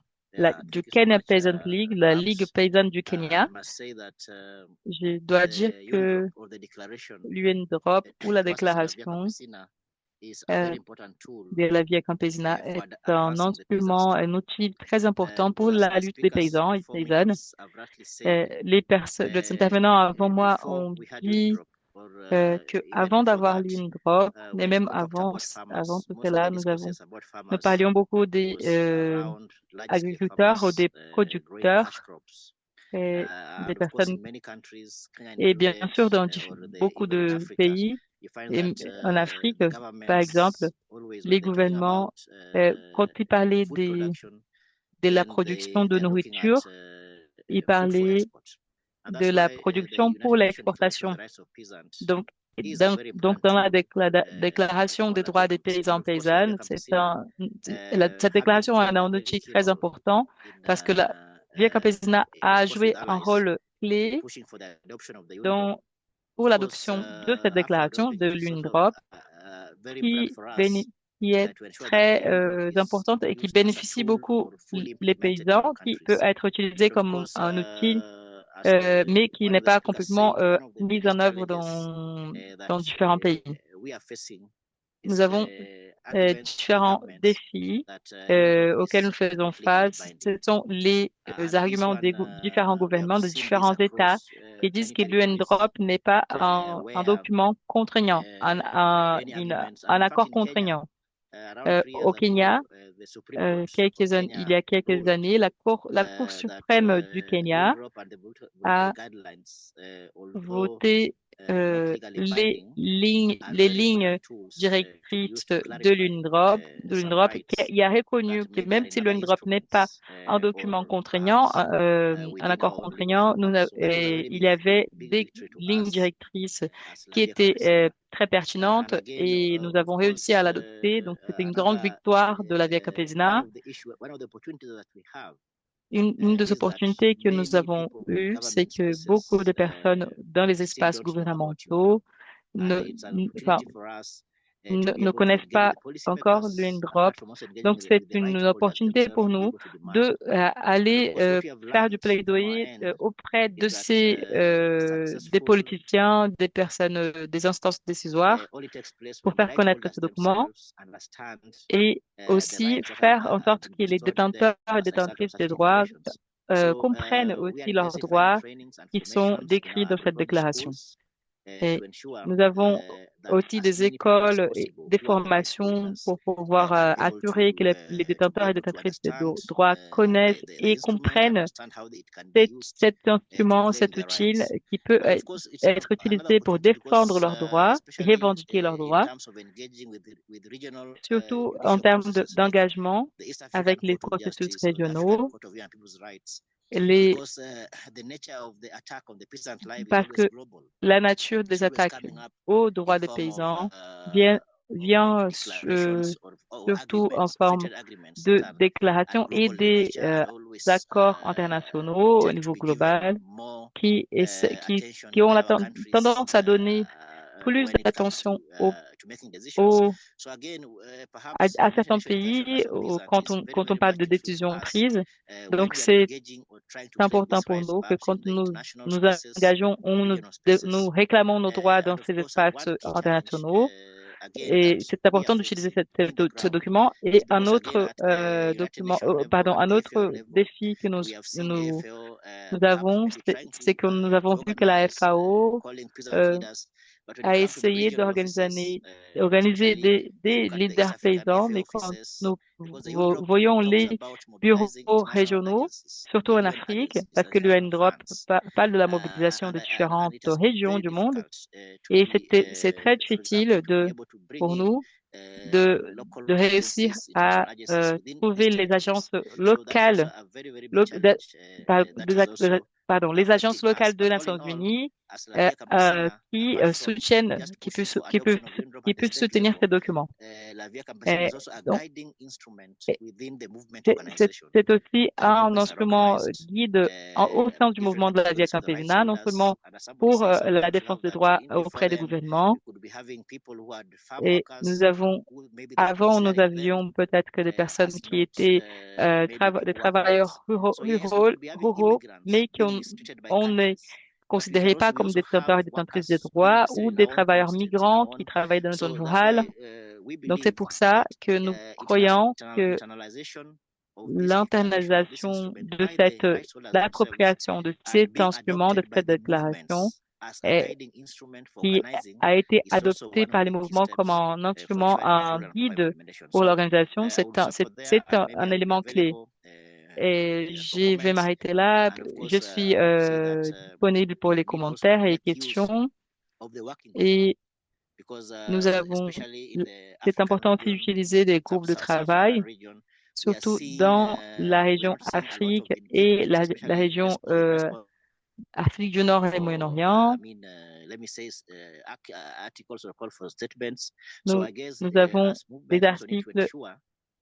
du Yeah, thank you so Kenya much. Peasant League, la Ligue Perhaps paysanne du I Kenya. must say that Je dois dire the que UNDROP or the declaration l'UNDROP ou la versus La Via déclaration Campesina is a euh, very important tool de la Via Campesina for est un advancing the peasant instrument, struggle. un outil très important pour Because as la the lutte des speakers paysans et before me paysannes. have rightly said, Les intervenants avant moi before ont we had dit UNDROP or que even avant before d'avoir that, l'UNDROP, et when même we talked about avant farmers, tout most of cela, the discourses about nous farmers parlions beaucoup des was around large-scale agriculteurs ou farmers des growing producteurs cash crops. et des And of course, personnes. in many countries, Kenya Et bien included, sûr, dans beaucoup even in de Africa, pays, you find et that en Afrique, par governments exemple, always, les when they're talking gouvernements, about quand ils parlaient food production, de la then production de they're looking at nourriture, ils food for parlaient export. And de that's la why the production pour United Nations Declaration l'exportation. of the Rights of Peasants Donc, is a very donc important dans la tool déclaration for des La droits Via des Campesina. And paysans of course, La Via paysannes, Campesina cette had been déclaration a playing a un very outil key très role important in, parce que la Via Campesina a of course, joué with un allies rôle clé pushing for the adoption of the UNDROP. dans, pour Of course, l'adoption de cette after déclaration adopting de it, it's also l'UNDROP very important qui, for us qui est to ensure that the très UNDROP is importante et qui used as a bénéficie tool beaucoup or fully les implemented in our paysans, qui peut countries. être utilisé But of comme course, un outil, as mais qui one n'est of the pas speakers complètement said, one of the mis biggest en œuvre challenges dans that différents pays. we are facing Nous is avons the argument of the différents governments défis that UNDROP auxquels nous is faisons not legally face. Ce binding. sont les And this arguments one, des différents we have gouvernements, de seen this différents États, across qui disent many que territories l'UNDROP n'est pas un where document contraignant, many arguments, and un in fact accord in Kenya, contraignant. around 3 years Au Kenya, ago, the Supreme Court of il y a Kenya quelques ruled années, la Cour that suprême du Kenya UNDROP and the voluntary a guidelines, although voté not legally binding, are les very lignes important tools to be directrices used to de clarify some l'UNDROP, rights qui a reconnu that que maybe are même in si other l'UNDROP n'est pas instruments un document or contraignant, perhaps un within accord our own legal contraignant, framework. So that was a very il y big avait des victory to lignes us directrices as La qui Via étaient Campesina. très And pertinentes again, et nous of avons réussi à course, l'adopter. Donc, c'était une grande victoire de la Via Campesina. one of the opportunities that we have Une des is that opportunités que nous many avons people in eues, c'est government que beaucoup spaces de personnes dans les still espaces don't know about gouvernementaux UNDROP. And it's an opportunity for us to be ne able to connaissent engage pas with the encore policymakers, l'UNDROP. apart from also engaging Donc, with c'est the right une holders opportunité themselves pour to be nous able to demand. de And of aller course, what we have faire du learned from our plaidoyer end auprès de is that des successful politiciens, des personnes, des instances décisoires only takes place pour when the faire right connaître holders ce document themselves understand et the aussi rights that faire en sorte have been que les bestowed to them détenteurs et as a result of détentrices such des droits declarations. So comprennent we are aussi leurs intensifying droits trainings and qui sont formations in décrits our dans cette agronomic déclaration. schools Et to ensure nous avons that aussi as des many people as écoles et possible des who are the right formations holders pour pouvoir are able assurer que les to be détenteurs et able to détentrices de understand droits connaissent the et instrument, comprennent understand how it can be used cet to instrument, claim cet their outil rights. qui peut And of course, it's être another utilisé pour opportunity défendre because leurs droits, especially revendiquer leurs in droits, terms of engaging with regional surtout en judicial termes processes like d'engagement the East avec African les Court of processus Justice or the African régionaux, Court of Human People's Rights, les, because the nature of the attack on the peasant life is parce always que global. la nature It's des always attaques coming up aux in droits des form of paysans vient declarations or surtout en agreements, forme treated agreements de that are déclarations et global in des nature and always accords internationaux au tend to niveau be given global more qui attention ont in la our countries tendance à donner plus when it comes d'attention to making decisions. So again, perhaps à certains multinational pays international quand business is very, on very parle de much different décisions for us. prises. When Donc, we are c'est engaging or trying to claim important these pour rights, nous que perhaps in quand the international nous spaces engageons or ou regional nous spaces, réclamons nos droits dans and of ces course, espaces one key challenge, internationaux, again, that et c'est we important are d'utiliser facing in the ce ground document. Et is because again, at the United Nations level, at un the AFL autre level, défi que we have seen the AFL nous perhaps avons, maybe trying c'est to que nous avons vu que la organize FAO calling peasant euh, leaders, but when it a comes to the essayé regional offices, d'organiser especially des look at the leaders East African paysans, AFL mais quand offices, nous because the UNDROP voyons talks les about bureaux mobilizing international régionaux, agencies, surtout the en UN Afrique, agencies parce that que have l'UNDROP funds, parle de la mobilisation de and différentes it has been régions very du monde. difficult to Et really, c'est très for example, difficile to be able to bring pour in nous local de réussir agencies, à international agencies within these trouver les territories. agences So that is also locales, a very, very big lo- de- challenge that is also pardon, les agences affecting us. locales de But all in Nations all, Unies as La Via Campesina, qui apart from soutiennent, just pushing for adoption of UNDROP qui at the peuvent state soutenir level, ces documents. La Via Campesina is also a Donc, guiding instrument within the movement c'est organization. c'est aussi The un movements are instrument organized guide au sein du different mouvement de la Via categories. So the rights Campesina, non holders seulement and as somebody pour says, I would la just défense love des that droits before auprès des then gouvernements. we could be having people who are farm Et workers who maybe they are avant, nous considering them avions peut-être que des personnes as qui not étaient maybe des people workers. travailleurs So yes, we could be having immigrants mais being mistreated by on ne countries. But we can considérait pas we comme also détenteurs have et détentrices de workers being droits mistreated ou in des our own home travailleurs states, in our migrants own. qui travaillent dans une zone So that's rurale. why we Donc, c'est believe pour ça that que nous croyons que internalization of this declaration, of this l'internalisation instrument de by the rights holders themselves l'appropriation de and cet being instrument, de adopted by cette the déclaration, movements as a guiding instrument for qui organizing a été is also adopté one of par les the key mouvements comme steps un for instrument, ensuring un full and proper guide implementation. pour So l'organisation. I will stop there and maybe Un I will be élément clé. available Et for je vais comments. m'arrêter là. And of course, Je suis I would say that disponible pour les we need also to commentaires et les make use questions. of the working group Et because nous avons, especially in the c'est African important aussi region, d'utiliser des groupes de sub-Saharan travail, region, we are surtout seeing dans la we are région not seeing a lot Afrique of et engagement, la especially région Afrique du Nord et Moyen-Orient. let me say articles or call for statements. So Nous, I guess nous avons as des movement also need to articles ensure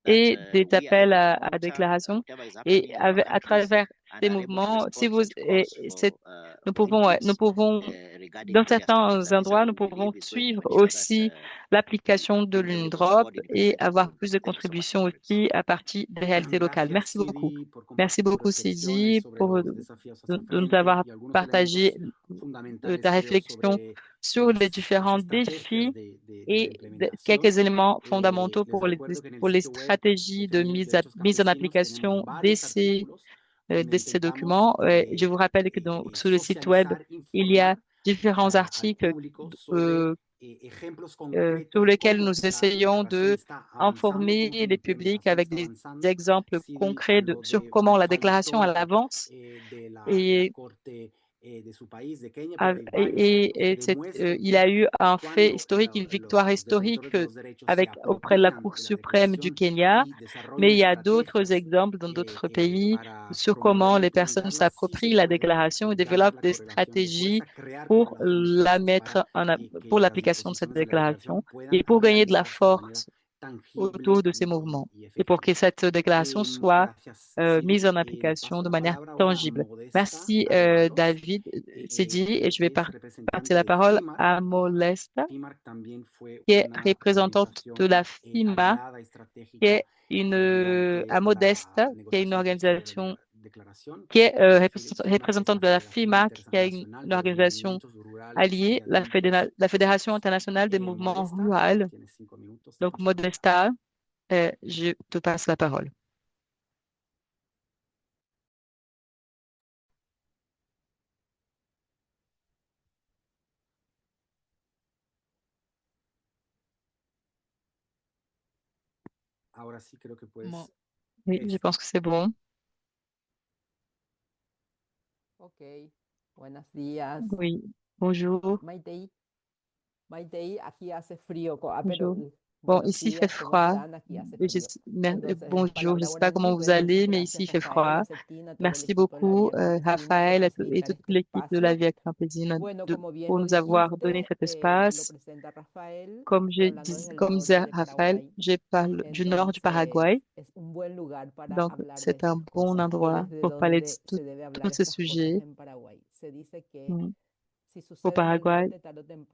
et that des we are appels able to à monitor déclaration. whatever is Et happening in our à countries travers and ces are able to mouvements, si respond vous, such calls for nous inputs pouvons, regarding dans various topics. certains And this I endroits, nous would pouvons believe is going to suivre ensure that aussi l'application de being able to l'UNDROP respond in et different avoir regions plus de of them is so much contributions different. aussi à partir des réalités locales. Gracias, Merci beaucoup. Sidi, por Merci compartir tus beaucoup, reflexiones Sidi, sobre pour los desafíos hacia el de nous frente avoir y algunos partagé elementos fundamentales, ta creo, réflexion sobre sur les las différents estrategias défis de la et implementación. quelques éléments fondamentaux Les recuerdo que en el pour les sitio web stratégies de de Derechos mise en Campesinos tenemos application varios artículos donde de ces intentamos documents. Je vous rappelle que sur le site web, socializar, il y a informar différents al articles público sobre ejemplos concretos sur de lesquels cómo nous la essayons declaración de está avanzando, informer cómo su les publics implementación avec está des avanzando. exemples Sidi concrets habló sur de comment un la fallo déclaration elle histórico avance. de la Et, Corte de su país, de Kenia, pero hay varios et, ejemplos que demuestran il a eu un fait cuando historique, une victoire los historique defensores de los derechos se auprès de la apropian Cour de la suprême du declaración Kenya, y desarrollan mais il y a d'autres estrategias exemples dans d'autres pays para sur comment promoverla, les personnes implementarla, sí se s'approprient la puede déclaration et ganar développent la des correlación de stratégies fuerza, crear pour correlación de la fuerzas mettre que pour las l'application de cette disposiciones de la declaración déclaration puedan et pour gagner de la realizarse de manera force tangible autour de ces mouvements y et pour que efectiva. cette déclaration soit Gracias, mise Sidi. en Le paso application de la manière palabra ahora a tangible. Modesta Merci Ábalos, David, Sidi, et je vais que es passer representante la de parole FIMARC. à Molesta, FIMARC también fue qui est una représentante de la organización FIMA, aliada qui estratégica est durante à Modesta, la qui est une negociación texto de organisation, la declaración. qui est FIMARC es représentante la de la Federación FIMA, qui est Internacional une de los organisation Movimientos Rurales y alliée, Adultos. la Fédération internationale des mouvements Modesta, ruraux. tienes 5 minutos. Donc, Modesta, je te passe la parole. Ahora sí creo que puedes. Oui, je pense que c'est bon. Ok, buenos días. Oui, bonjour. Maitei, Maitei, aquí hace frío, Bonjour. pero Bon, buenos ici il fait días, ¿cómo froid. están? Aquí hace frío. Entonces, la Bonjour, je ne palabra sais pas buenos comment días, vous pues muchas allez, mais ici il gracias, fait froid. Rafael, Cetina, todo el Merci equipo de la beaucoup, Vía Campesina, por Raphaël, et facilitar toute este l'équipe de la espacio. Via Campesina Bueno, como bien pour lo nous avoir donné dijiste, cet lo espace. presenta Rafael, Comme estoy hablando desde el comme norte disait de Raphaël, Paraguay. je parle du nord du Entonces, Paraguay, es un buen lugar para donc hablar de c'est un estas bon cosas o endroit desde pour parler de donde se debe hablar tous ces estas cosas sujets. en Paraguay. Se dice que Mm. au Paraguay,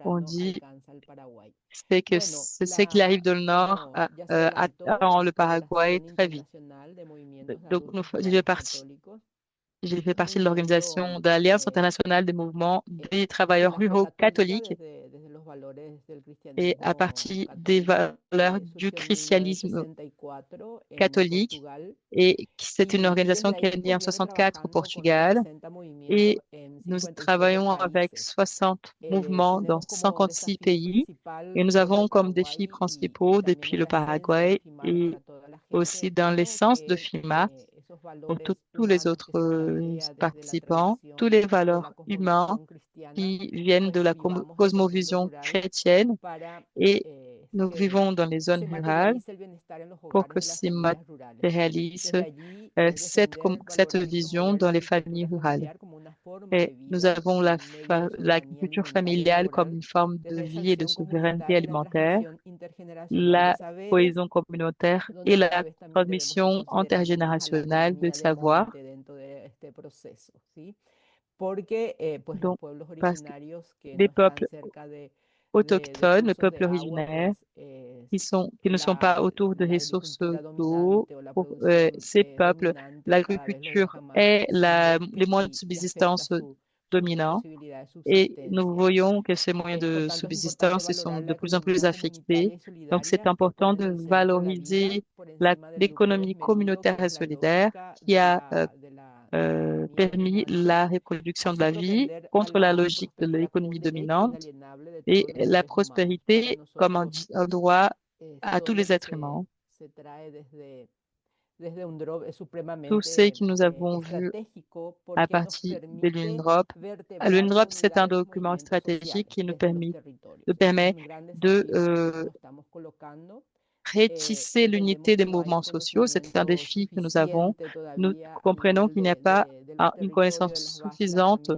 on dit c'est que c'est ce qui arrive dans le nord attend le Paraguay très vite. Donc, j'ai fait partie de l'organisation de l'Alliance internationale des mouvements des travailleurs ruraux catholiques et à partir des valeurs du christianisme catholique. Et c'est une organisation qui est née en 64 au Portugal. Et nous travaillons avec 60 mouvements dans 56 pays. Et nous avons comme défis principaux depuis le Paraguay et aussi dans l'essence de FIMA, pour tous les autres participants, toutes les valeurs humaines qui viennent de la cosmovision chrétienne et nous vivons dans les zones rurales pour que se matérialise cette vision dans les familles rurales. Et nous avons l'agriculture familiale comme une forme de vie et de souveraineté alimentaire, la cohésion communautaire et la transmission intergénérationnelle de savoir. Donc, parce que les peuples autochtones, les peuples originaires, qui ne sont pas autour de ressources d'eau, pour ces peuples, l'agriculture est les moyens de subsistance dominants. Et nous voyons que ces moyens de subsistance sont de plus en plus affectés. Donc, c'est important de valoriser l'économie communautaire et solidaire qui a permis la reproduction de la vie contre la logique de l'économie dominante et la prospérité comme un droit à tous les êtres humains. Tout ce que nous avons vu à partir de l'UNDROP. L'UNDROP, c'est un document stratégique qui nous permet de retisser l'unité des mouvements sociaux. C'est un défi que nous avons. Nous comprenons qu'il n'y a pas une connaissance suffisante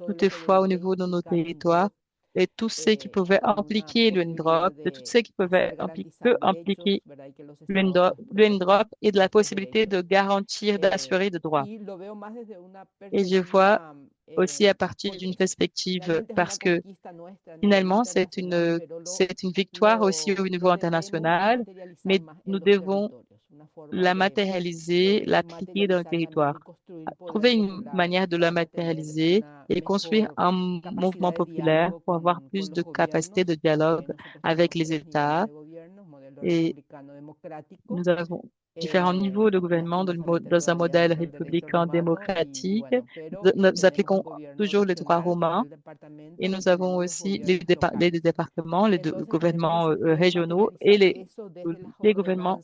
toutefois au niveau de nos territoires et tous ceux qui pouvaient impliquer l'UNDROP, de tous ceux qui peut impliquer l'UNDROP et de la possibilité de garantir, d'assurer des droits. Et je vois aussi à partir d'une perspective, parce que finalement, c'est une victoire aussi au niveau international, mais nous devons la matérialiser, l'appliquer dans le territoire. Trouver une manière de la matérialiser et construire un mouvement populaire pour avoir plus de capacité de dialogue avec les États. Et nous avons différents niveaux de gouvernement dans un modèle républicain démocratique. Nous appliquons toujours les droits romains et nous avons aussi les départements, les gouvernements régionaux et les gouvernements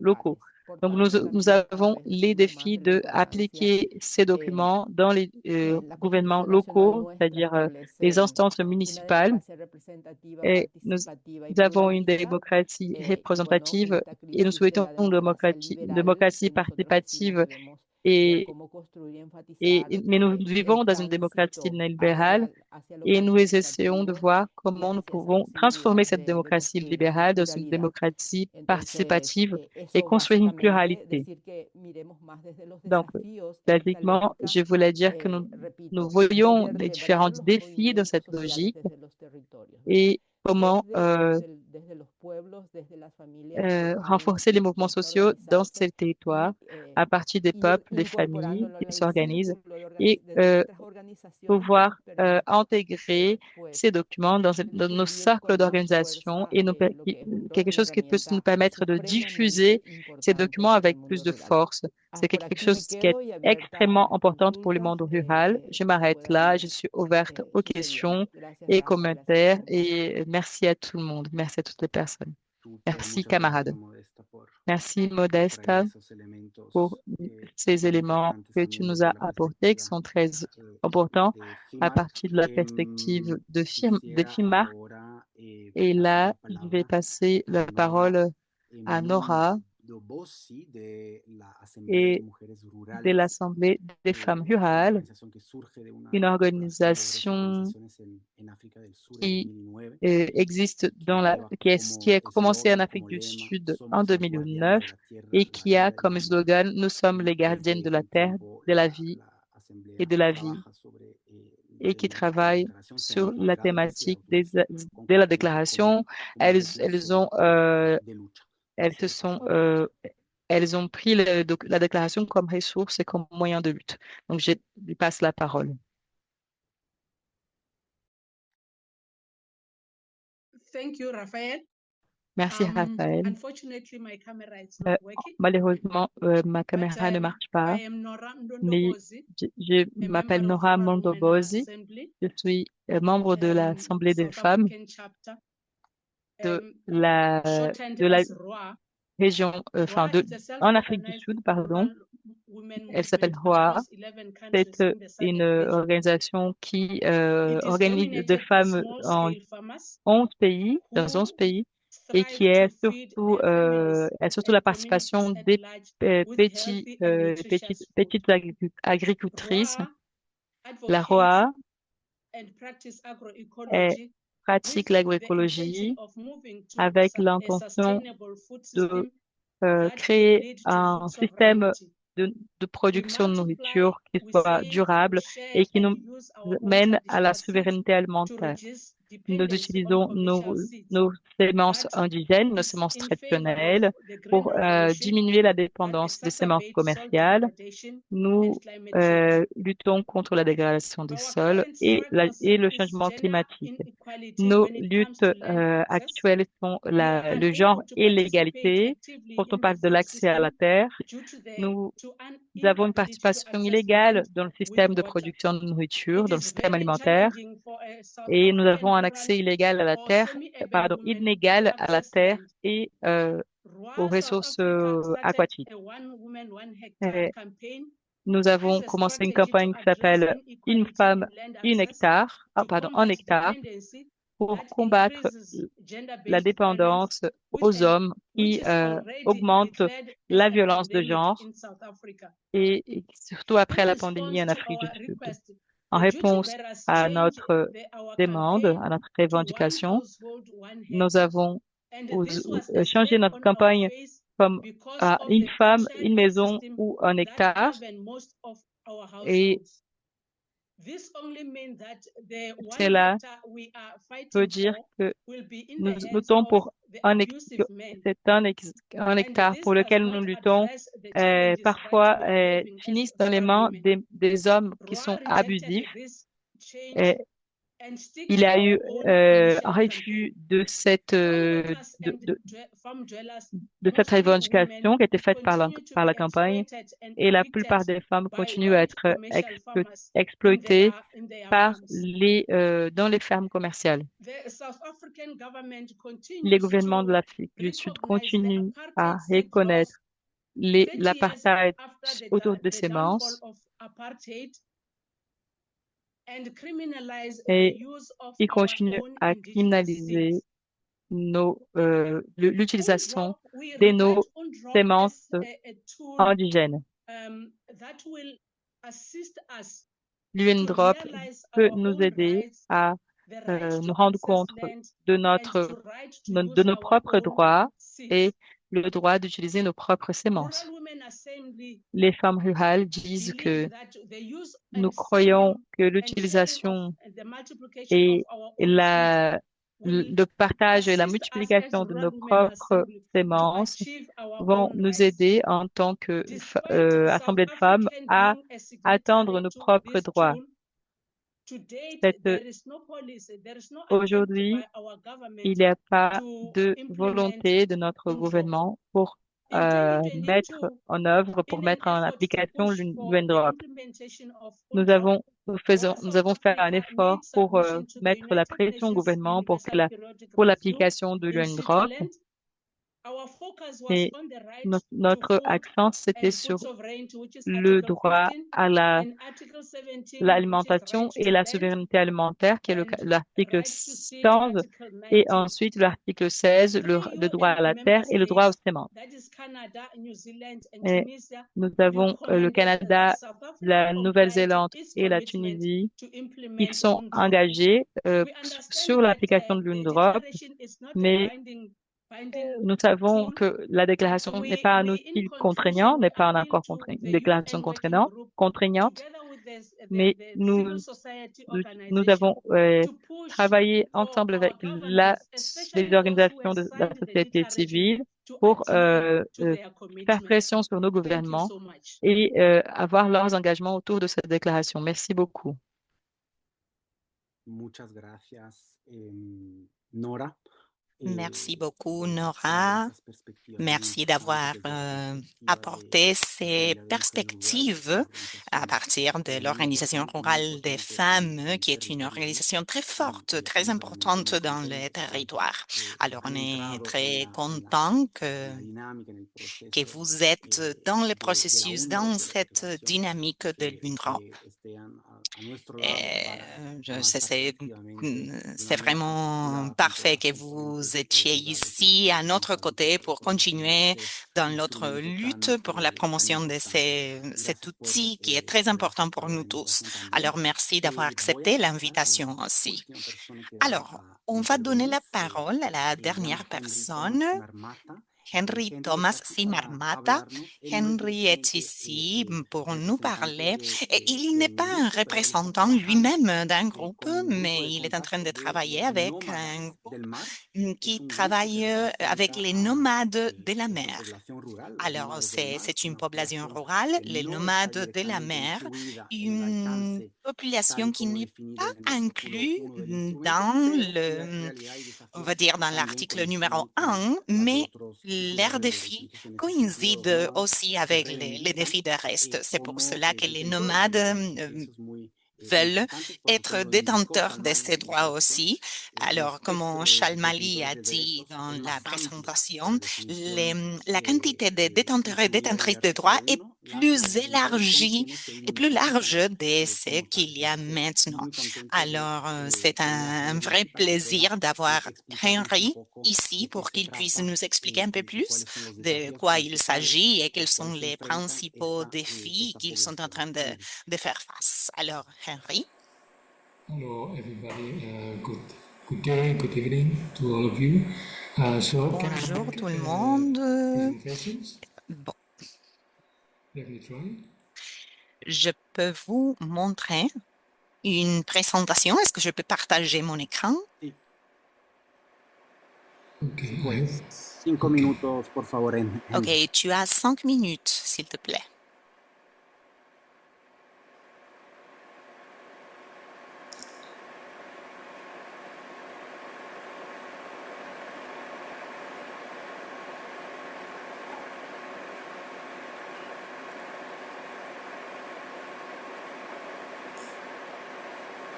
locaux. Donc, nous avons les défis d'appliquer ces documents dans les gouvernements locaux, c'est-à-dire les instances municipales. Et nous avons une démocratie représentative et nous souhaitons une démocratie participative mais nous vivons dans une démocratie libérale et nous essayons de voir comment nous pouvons transformer cette démocratie libérale dans une démocratie participative et construire une pluralité. Donc, basiquement, je voulais dire que nous voyons les différents défis dans cette logique et comment renforcer les mouvements sociaux dans ces territoires à partir des peuples, des familles qui s'organisent et pouvoir intégrer ces documents dans nos cercles d'organisation et quelque chose qui peut nous permettre de diffuser ces documents avec plus de force. C'est quelque chose qui est extrêmement important pour le monde rural. Je m'arrête là. Je suis ouverte aux questions et commentaires et merci à tout le monde. Merci à toutes les personnes. Merci, camarades. Merci, Modesta, pour ces éléments que tu nous as apportés, qui sont très importants à partir de la perspective de FIMAR. Et là, je vais passer la parole à Nora et de l'Assemblée des femmes rurales, une organisation qui existe qui a commencé en Afrique du Sud en 2009 et qui a comme slogan « Nous sommes les gardiennes de la terre, de la vie et de la vie ». et qui travaillent sur la thématique de la déclaration. Elles ont pris la déclaration comme ressource et comme moyen de lutte. Donc, je lui passe la parole. Thank you, Raphaël. Merci, Raphaël. Unfortunately, my camera is not working. Malheureusement, ma caméra ne marche pas. I am Nora Mais Ndondobozi, je m'appelle Nora Mondobozi. Je suis membre de l'Assemblée des femmes de la région, en Afrique du Sud, pardon. Elle s'appelle HOA. C'est une organisation qui organise des femmes dans 11 pays, et qui est surtout la participation des petites agricultrices. La ROA pratique l'agroécologie avec l'intention de créer un système de production de nourriture qui soit durable et qui nous mène à la souveraineté alimentaire. Nous utilisons nos semences indigènes, nos semences traditionnelles pour diminuer la dépendance des semences commerciales. Nous luttons contre la dégradation des sols et le changement climatique. Nos luttes actuelles sont le genre et l'égalité. Quand on parle de l'accès à la terre, nous avons une participation illégale dans le système de production de nourriture, dans le système alimentaire, et nous avons un accès illégal à la terre, inégal à la terre et aux ressources aquatiques. Nous avons commencé une campagne qui s'appelle Une femme, un hectare, pour combattre la dépendance aux hommes qui augmente la violence de genre et surtout après la pandémie en Afrique du Sud. En réponse à notre demande, à notre revendication, nous avons changé notre campagne comme une femme, une maison ou un hectare. Et cela veut dire que nous luttons pour un hectare pour lequel nous luttons parfois finissent dans les mains des hommes qui sont abusifs. Il y a eu un refus de cette revendication qui a été faite par la campagne et la plupart des femmes continuent à être exploitées dans les fermes commerciales. Les gouvernements de l'Afrique du Sud continuent à reconnaître l'apartheid autour des semences et ils continuent à criminaliser l'utilisation de nos semences indigènes. L'UNDROP peut nous aider à nous rendre compte de nos propres droits et le droit d'utiliser nos propres semences. Les femmes rurales disent que nous croyons que l'utilisation et le partage et la multiplication de nos propres semences vont nous aider en tant qu'Assemblée de femmes à atteindre nos propres droits. Aujourd'hui, il n'y a pas de volonté de notre gouvernement pour mettre en application l'UNDROP. Nous avons fait un effort pour mettre la pression au gouvernement pour l'application de l'UNDROP. Et notre accent, c'était sur le droit à l'alimentation et la souveraineté alimentaire, qui est l'article 11, et ensuite l'article 16, le droit à la terre et le droit aux semences. Et nous avons le Canada, la Nouvelle-Zélande et la Tunisie qui sont engagés sur l'application de l'UNDROP, mais nous savons que la déclaration n'est pas un outil contraignant, n'est pas un accord contraignant, une déclaration contraignante. mais nous avons travaillé ensemble avec les organisations de la société civile pour faire pression sur nos gouvernements et avoir leurs engagements autour de cette déclaration. Merci beaucoup. Muchas gracias, Nora. Merci beaucoup, Nora. Merci d'avoir apporté ces perspectives à partir de l'Organisation rurale des femmes, qui est une organisation très forte, très importante dans les territoires. Alors, on est très content que vous êtes dans le processus, dans cette dynamique de l'UNRWA. C'est vraiment parfait que vous étiez ici à notre côté pour continuer dans notre lutte pour la promotion de cet outil qui est très important pour nous tous. Alors, merci d'avoir accepté l'invitation aussi. Alors, on va donner la parole à la dernière personne, Henry Thomas Simarmata. Henry est ici pour nous parler. Et il n'est pas un représentant lui-même d'un groupe, mais il est en train de travailler avec un groupe qui travaille avec les nomades de la mer. Alors, c'est une population rurale, les nomades de la mer, une population qui n'est pas inclue dans on va dire dans l'article numéro 1, mais leurs défis coïncident aussi avec les défis de reste. C'est pour cela que les nomades veulent être détenteurs de ces droits aussi. Alors, comme Chalmali a dit dans la présentation, la quantité de détenteurs et détentrices de droits est plus élargie et plus large de ce qu'il y a maintenant. Alors, c'est un vrai plaisir d'avoir Henry ici pour qu'il puisse nous expliquer un peu plus de quoi il s'agit et quels sont les principaux défis qu'ils sont en train de faire face. Alors, Henry. Hello, everybody. Good day, good evening to all of you. Bonjour tout le monde. Bon. Je peux vous montrer une présentation. Est-ce que je peux partager mon écran? Okay. 5 minutos, por favor. OK, tu as 5 minutes, s'il te plaît.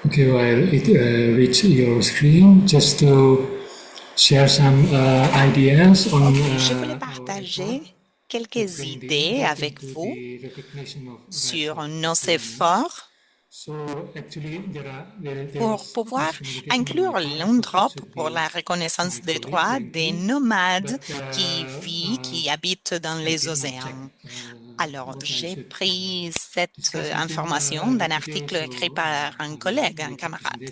Okay, while it reaches your screen, just to share some ideas on. Je voulais partager quelques idées avec vous sur nos efforts pour pouvoir inclure l'UNDROP pour la reconnaissance des droits des nomades qui habitent dans les océans. Alors, j'ai pris cette information d'un article écrit par un collègue, un camarade.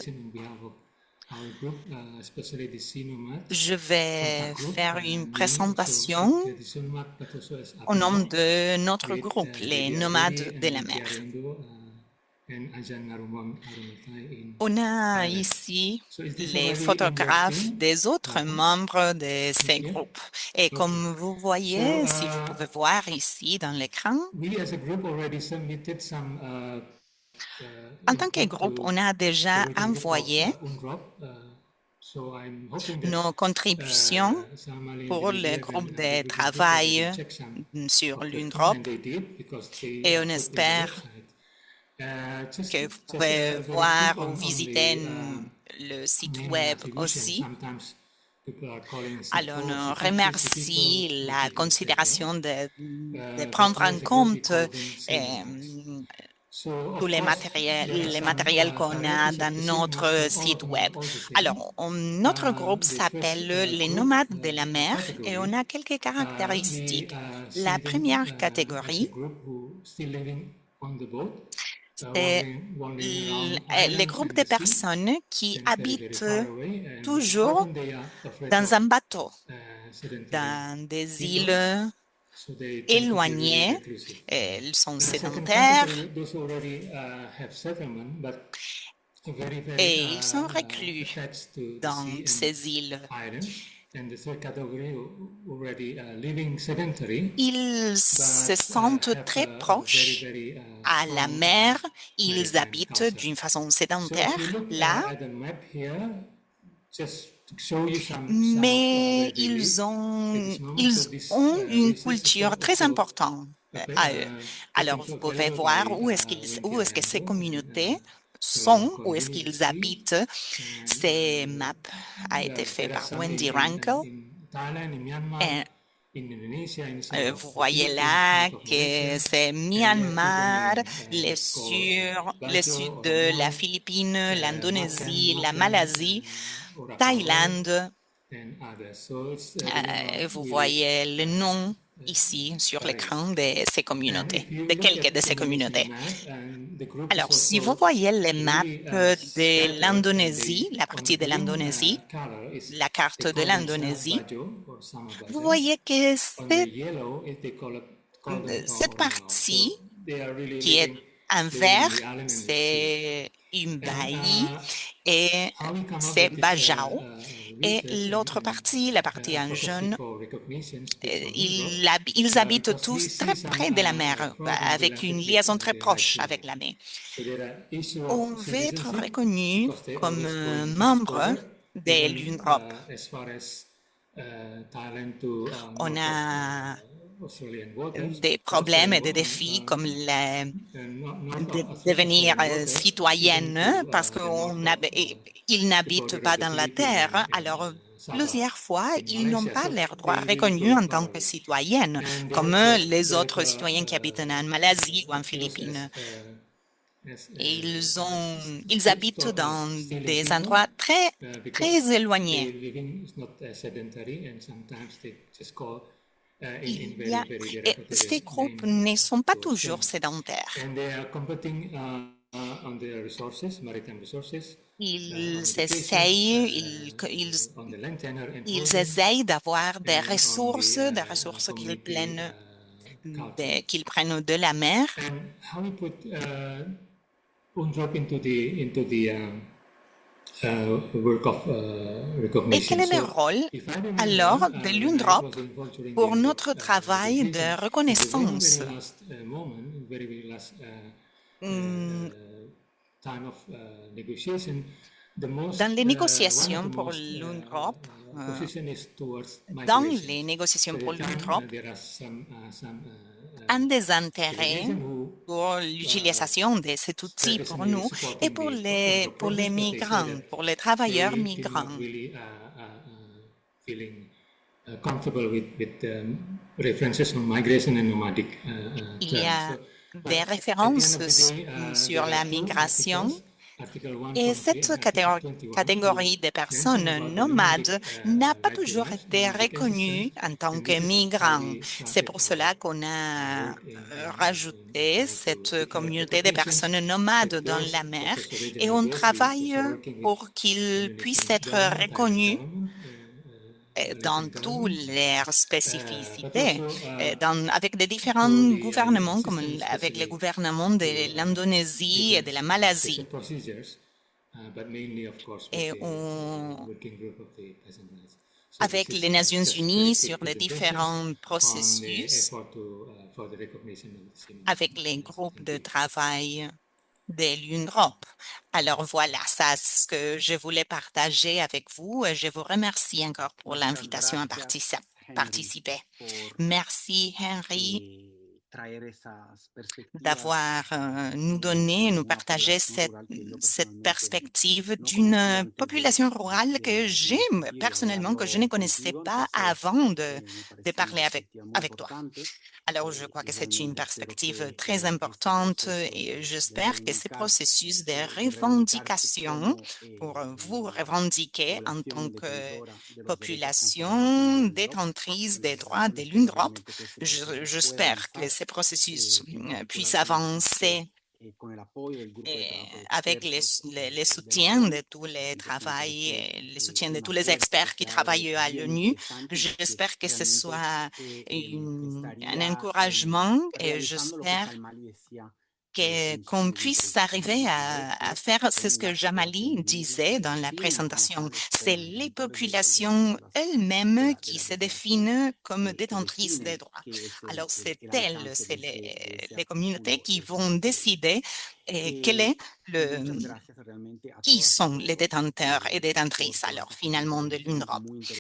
Je vais faire une présentation au nom de notre groupe, les nomades de la mer. On a ici les photographes des autres membres de ces groupes. Et comme vous voyez, si vous pouvez voir ici dans l'écran, en tant que groupe, on a déjà envoyé nos contributions pour le groupe de travail sur l'UNDROP et on espère que vous pouvez voir ou visiter le site web aussi. Alors, on remercie la considération de prendre en compte tous les matériels qu'on a dans notre site web. Alors, notre groupe s'appelle les nomades de la mer et on a quelques caractéristiques. La première catégorie, c'est les groupes de personnes qui habitent toujours dans un bateau, dans des îles éloignés, ils sont sédentaires et ils sont reclus dans ces îles. Ils se sentent très proches à la mer, ils habitent d'une façon sédentaire là, mais ils ont une culture très importante à eux. Alors, vous pouvez voir où est-ce que ces communautés sont, où est-ce qu'ils habitent. Ces maps ont été faits par Wendy Rankel. Vous voyez là que c'est Myanmar, le sud de la Philippine, l'Indonésie, la Malaisie, Thaïlande. Vous voyez le nom ici sur l'écran de ces communautés, de quelques de ces communautés. Alors, si vous voyez les maps de l'Indonésie, la partie de l'Indonésie, la carte de l'Indonésie, vous voyez que cette partie qui est en vert, c'est Umbai et c'est Bajau. Et l'autre partie, la partie en jaune, ils habitent tous très près de la mer, avec une liaison très proche avec la mer. On veut être reconnu comme membre de l'UNROP. On a des problèmes et des défis comme de devenir citoyenne parce qu'ils n'habitent pas dans la terre. Alors, plusieurs fois, ils n'ont pas leurs droits reconnus en tant que citoyennes, comme les autres citoyens qui habitent en Malaisie ou en Philippines. Et ils habitent dans des endroits très, très éloignés. Ces groupes ne sont pas toujours sédentaires. Ils essayent d'avoir des ressources qu'ils prennent de la mer. Et quel est le rôle alors de l'UNROP pour notre travail de reconnaissance? Dans les négociations pour l'UNROP, un des intérêts pour l'utilisation de cet outil pour nous et pour les migrants, pour les travailleurs migrants. Il y a des références sur la migration. Et cette catégorie de personnes nomades n'a pas toujours été reconnue en tant que migrants. C'est pour cela qu'on a rajouté cette communauté de personnes nomades dans la mer et on travaille pour qu'ils puissent être reconnus dans toutes leurs spécificités, avec des différents gouvernements, comme avec le gouvernement de l'Indonésie et de la Malaisie. Et avec les Nations Unies sur les différents processus, avec les groupes de travail de l'UNROP. Alors voilà, ça c'est ce que je voulais partager avec vous. Je vous remercie encore pour l'invitation à participer. Merci Henry d'avoir nous partagé cette perspective d'une population rurale que j'aime personnellement, que je ne connaissais pas avant de parler avec toi. Alors, je crois que c'est une perspective très importante et j'espère que ce processus de revendication pour vous revendiquer en tant que population détentrice des droits de l'UNROP, j'espère que ce processus puisse avancer avec les soutiens de tous les les soutiens de tous les experts qui travaillent à l'ONU. J'espère que ce soit un encouragement et j'espère qu'on puisse arriver à faire ce que Jamali disait dans la présentation. C'est les populations elles-mêmes qui se définissent comme détentrices des droits. Alors, c'est elles, c'est les communautés qui vont décider qui sont les détenteurs et détentrices, alors, finalement, de l'UNRWA.